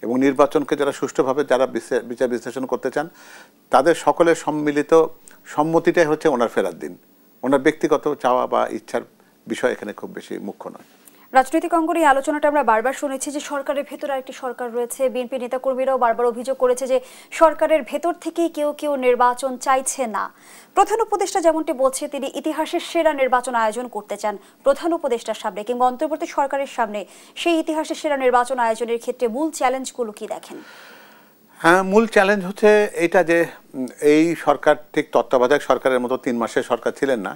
এবং নির্বাচনকে যারা সুষ্ঠুভাবে যারা বিচার বিশ্লেষণ করতে চান, তাদের সকলের সম্মিলিত সম্মতিটাই হচ্ছে ওনার ফেরার দিন। ওনার ব্যক্তিগত চাওয়া বা ইচ্ছার বিষয় এখানে খুব বেশি মুখ্য নয়। রাজনৈতিক অঙ্গনে এই আলোচনাটা আমরা বারবার শুনেছি যে সরকারের ভেতরে একটি সরকার রয়েছে। বিএনপি নেতাকর্মীরাও বারবার অভিযোগ করেছে যে সরকারের ভেতর থেকেই কেউ কেউ নির্বাচন চাইছে না। প্রধান উপদেষ্টা যেমনটি বলছে তিনি ইতিহাসের সেরা নির্বাচন আয়োজন করতে চান প্রধান উপদেষ্টার সামনে কিংবা অন্তর্বর্তী সরকারের সামনে। সেই ইতিহাসের সেরা নির্বাচন আয়োজনের ক্ষেত্রে মূল চ্যালেঞ্জগুলো কি দেখেন? হ্যাঁ, মূল চ্যালেঞ্জ হচ্ছে এইটা যে এই সরকার ঠিক তত্ত্বাবধায়ক সরকারের মতো 3 মাসের সরকার ছিলেন না,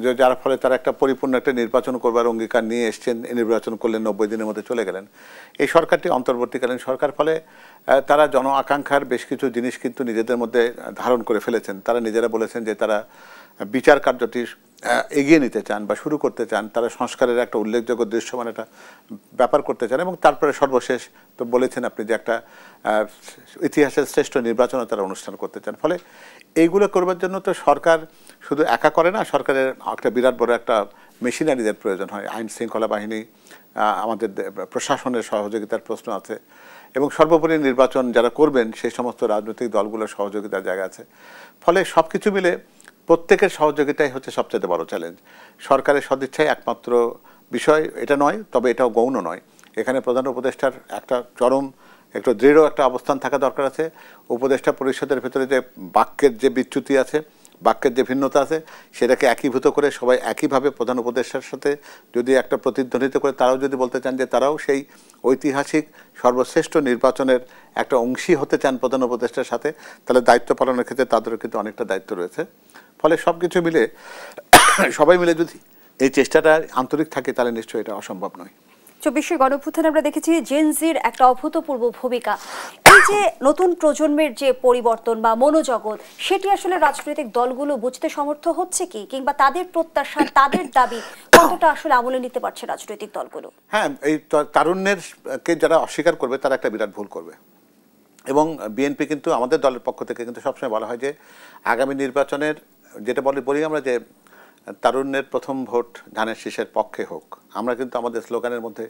যে যার ফলে তারা একটা পরিপূর্ণ একটা নির্বাচন করবার অঙ্গীকার নিয়ে এসছেন, নির্বাচন করলেন, 90 দিনের মধ্যে চলে গেলেন। এই সরকারটি অন্তর্বর্তীকালীন সরকার, ফলে তারা জন আকাঙ্ক্ষার বেশ কিছু জিনিস কিন্তু নিজেদের মধ্যে ধারণ করে ফেলেছেন। তারা নিজেরা বলেছেন যে তারা বিচার কার্যটি এগিয়ে নিতে চান বা শুরু করতে চান, তারা সংস্কারের একটা উল্লেখযোগ্য দৃশ্যমান একটা ব্যাপার করতে চান, এবং তারপরে সর্বশেষ তো বলেছেন আপনি যে একটা ইতিহাসের শ্রেষ্ঠ নির্বাচনও তারা অনুষ্ঠান করতে চান। ফলে এইগুলো করবার জন্য তো সরকার শুধু একা করে না, সরকারের একটা বিরাট বড় একটা মেশিনারিদের প্রয়োজন হয়। আইন শৃঙ্খলা বাহিনী, আমাদের প্রশাসনের সহযোগিতার প্রশ্ন আছে, এবং সর্বোপরি নির্বাচন যারা করবেন সেই সমস্ত রাজনৈতিক দলগুলোর সহযোগিতার জায়গা আছে। ফলে সব কিছু মিলে প্রত্যেকের সহযোগিতাই হচ্ছে সবচেয়ে বড় চ্যালেঞ্জ। সরকারের সদিচ্ছাই একমাত্র বিষয় এটা নয়, তবে এটাও গৌণ নয়। এখানে প্রধান উপদেষ্টার একটা চরম একটু দৃঢ় একটা অবস্থান থাকা দরকার আছে। উপদেষ্টা পরিষদের ভেতরে যে বাক্যের যে বিচ্যুতি আছে, বাক্যের যে ভিন্নতা আছে, সেটাকে একীভূত করে সবাই একইভাবে প্রধান উপদেষ্টার সাথে যদি একটা প্রতিধ্বনিত করে তারাও যদি বলতে চান যে তারাও সেই ঐতিহাসিক সর্বশ্রেষ্ঠ নির্বাচনের একটা অংশী হতে চান প্রধান উপদেষ্টার সাথে, তাহলে দায়িত্ব পালনের ক্ষেত্রে তাদেরও কিন্তু অনেকটা দায়িত্ব রয়েছে। ফলে সব কিছু মিলে সবাই মিলে যদি এই চেষ্টাটা আন্তরিক থাকে তাহলে নিশ্চয়ই এটা অসম্ভব নয়। 24শে গণঅভ্যুত্থানে আমরা দেখেছি জেনজির একটা অভূতপূর্ব ভূমিকা। এই যে নতুন প্রজন্মের যে পরিবর্তন বা মনোজগৎ, সেটি আসলে রাজনৈতিক দলগুলো বুঝতে সমর্থ হচ্ছে কি, কিংবা তাদের প্রত্যাশা, তাদের দাবি কতটা আসলে আমলে নিতে পারছে রাজনৈতিক দলগুলো? হ্যাঁ, এই তারুণ্যের কে যারা অস্বীকার করবে তারা একটা বিরাট ভুল করবে। এবং বিএনপি কিন্তু আমাদের দলের পক্ষ থেকে কিন্তু সবসময় বলা হয় যে আগামী নির্বাচনের যেটা বলি আমরা যে তারুণ্যের প্রথম ভোট ধানের শীষের পক্ষে হোক। আমরা কিন্তু আমাদের স্লোগানের মধ্যে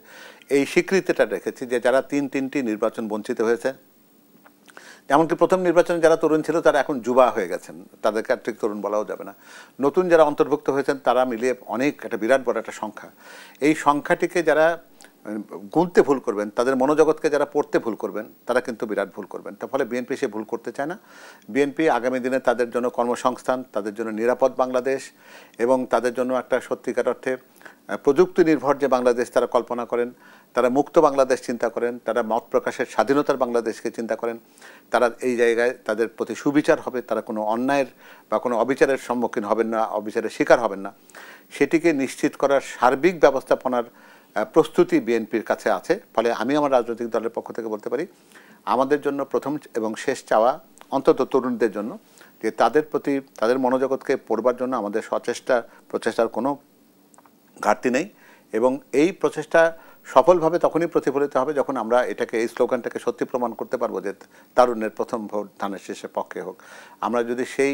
এই স্বীকৃতিটা রেখেছি যে যারা তিনটি নির্বাচন বঞ্চিত হয়েছে, এমনকি প্রথম নির্বাচনে যারা তরুণ ছিল তারা এখন যুবা হয়ে গেছেন, তাদেরকে আর ঠিক তরুণ বলাও যাবে না। নতুন যারা অন্তর্ভুক্ত হয়েছেন তারা মিলিয়ে অনেক একটা বিরাট বড় একটা সংখ্যা। এই সংখ্যাটিকে যারা গুনতে ভুল করবেন, তাদের মনোজগৎকে যারা পড়তে ভুল করবেন, তারা কিন্তু বিরাট ভুল করবেন। তার ফলে বিএনপি সে ভুল করতে চায় না। বিএনপি আগামী দিনে তাদের জন্য কর্মসংস্থান, তাদের জন্য নিরাপদ বাংলাদেশ এবং তাদের জন্য একটা সত্যিকার অর্থে প্রযুক্তি নির্ভর যে বাংলাদেশ তারা কল্পনা করেন, তারা মুক্ত বাংলাদেশ চিন্তা করেন, তারা মত প্রকাশের স্বাধীনতার বাংলাদেশকে চিন্তা করেন। তারা এই জায়গায় তাদের প্রতি সুবিচার হবে, তারা কোনো অন্যায়ের বা কোনো অবিচারের সম্মুখীন হবেন না, অবিচারের শিকার হবেন না। সেটিকে নিশ্চিত করার সার্বিক ব্যবস্থাপনার প্রস্তুতি বিএনপির কাছে আছে। ফলে আমি আমার রাজনৈতিক দলের পক্ষ থেকে বলতে পারি আমাদের জন্য প্রথম এবং শেষ চাওয়া অন্তত তরুণদের জন্য যে তাদের প্রতি তাদের মনোজগৎকে পড়বার জন্য আমাদের প্রচেষ্টার কোনো ঘাটতি নেই এবং এই প্রচেষ্টা সফলভাবে তখনই প্রতিফলিত হবে যখন আমরা এটাকে এই স্লোগানটাকে সত্যি প্রমাণ করতে পারবো যে তারুণ্যের প্রথম ভোট ধানের শীষের পক্ষে হোক। আমরা যদি সেই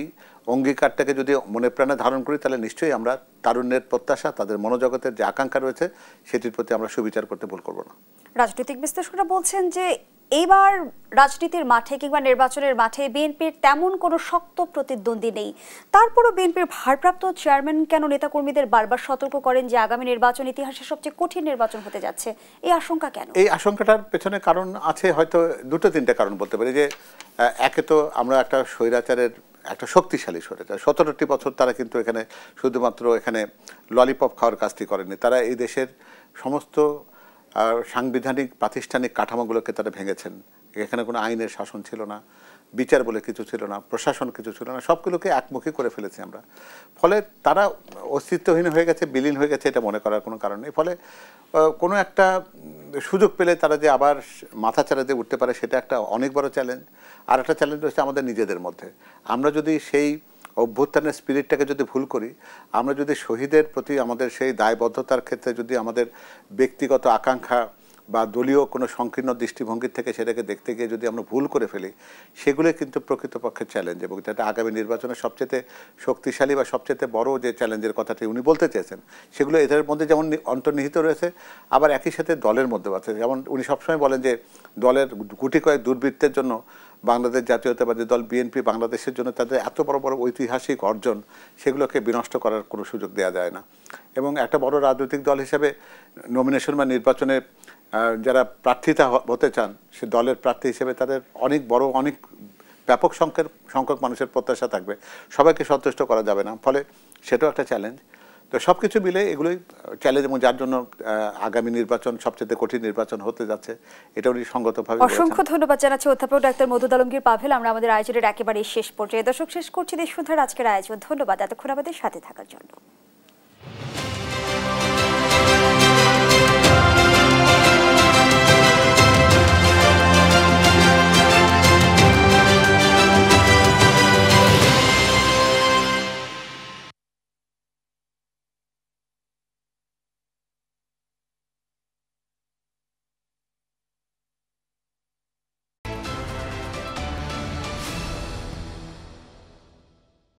অঙ্গীকারটাকে যদি মনে প্রাণে ধারণ করি তাহলে নিশ্চয়ই আমরা তারুণ্যের প্রত্যাশা, তাদের মনোজগতের যে আকাঙ্ক্ষা রয়েছে সেটির প্রতি আমরা সুবিচার করতে ভুল করব না। রাজনৈতিক বিশ্লেষকরা বলছেন যে এইবার রাজনীতির মাঠে কিংবা নির্বাচনের মাঠে বিএনপির তেমন কোনো শক্ত প্রতিদ্বন্দ্বী নেই, তারপরও বিএনপির ভারপ্রাপ্ত চেয়ারম্যান কেন নেতাকর্মীদের বারবার সতর্ক করেন যে আগামী নির্বাচন ইতিহাসের সবচেয়ে কঠিন নির্বাচন হতে যাচ্ছে? এই আশঙ্কা কেন? এই আশঙ্কাটার পেছনে কারণ আছে, হয়তো দুটো তিনটে কারণ বলতে পারি। যে একে তো আমরা একটা স্বৈরাচারের একটা শক্তিশালী স্বৈরাচার, 17টি বছর তারা কিন্তু এখানে শুধুমাত্র এখানে ললিপপ খাওয়ার কাজটি করেনি, তারা এই দেশের সমস্ত সাংবিধানিক প্রাতিষ্ঠানিক কাঠামোগুলোকে তারা ভেঙেছেন। এখানে কোনো আইনের শাসন ছিল না, বিচার বলে কিছু ছিল না, প্রশাসন কিছু ছিল না, সবগুলোকে একমুখী করে ফেলেছি আমরা। ফলে তারা অস্তিত্বহীন হয়ে গেছে, বিলীন হয়ে গেছে, এটা মনে করার কোনো কারণ নেই। ফলে কোনো একটা সুযোগ পেলে তারা যে আবার মাথা চারা দিয়ে উঠতে পারে সেটা একটা অনেক বড় চ্যালেঞ্জ। আর একটা চ্যালেঞ্জ হচ্ছে আমাদের নিজেদের মধ্যে। আমরা যদি সেই অভ্যুত্থানের স্পিরিটটাকে যদি ভুল করি, আমরা যদি শহীদের প্রতি আমাদের সেই দায়বদ্ধতার ক্ষেত্রে যদি আমাদের ব্যক্তিগত আকাঙ্ক্ষা বা দলীয় কোনো সংকীর্ণ দৃষ্টিভঙ্গির থেকে সেটাকে দেখতে গিয়ে যদি আমরা ভুল করে ফেলি, সেগুলো কিন্তু প্রকৃতপক্ষে চ্যালেঞ্জ। এবং যেটা আগামী নির্বাচনের সবচেয়ে শক্তিশালী বা সবচেয়ে বড় যে চ্যালেঞ্জের কথাটি উনি বলতে চেয়েছেন, সেগুলো এদের মধ্যে যেমন অন্তর্নিহিত রয়েছে, আবার একই সাথে দলের মধ্যে আছে। যেমন উনি সবসময় বলেন যে দলের গুটি কয়েক দুর্বৃত্তের জন্য বাংলাদেশ জাতীয়তাবাদী দল বিএনপি বাংলাদেশের জন্য তাদের এত বড় বড় ঐতিহাসিক অর্জন, সেগুলোকে বিনষ্ট করার কোনো সুযোগ দেওয়া যায় না। এবং একটা বড় রাজনৈতিক দল হিসেবে নমিনেশন বা নির্বাচনে যারা প্রার্থিতা হতে চান, সে দলের প্রার্থী হিসেবে তাদের অনেক বড় অনেক ব্যাপক সংখ্যক মানুষের প্রত্যাশা থাকবে, সবাইকে সন্তুষ্ট করা যাবে না। ফলে সেটাও একটা চ্যালেঞ্জ। তো সব কিছু মিলে এগুলোই চ্যালেঞ্জ, এবং যার জন্য আগামী নির্বাচন সবচেয়ে কঠিন নির্বাচন হতে যাচ্ছে, এটা উনি সঙ্গতভাবে বলেছেন। অসংখ্য ধন্যবাদ জানাচ্ছি অধ্যাপক ডাক্তার মধুদ আলমগীর পাভেল। আমরা আমাদের আয়োজনের একেবারে শেষ পর্যায়ে দর্শক শেষ করছি দেশসুন্ধার আজকের আয়োজন। ধন্যবাদ এতক্ষণ আমাদের সাথে থাকার জন্য।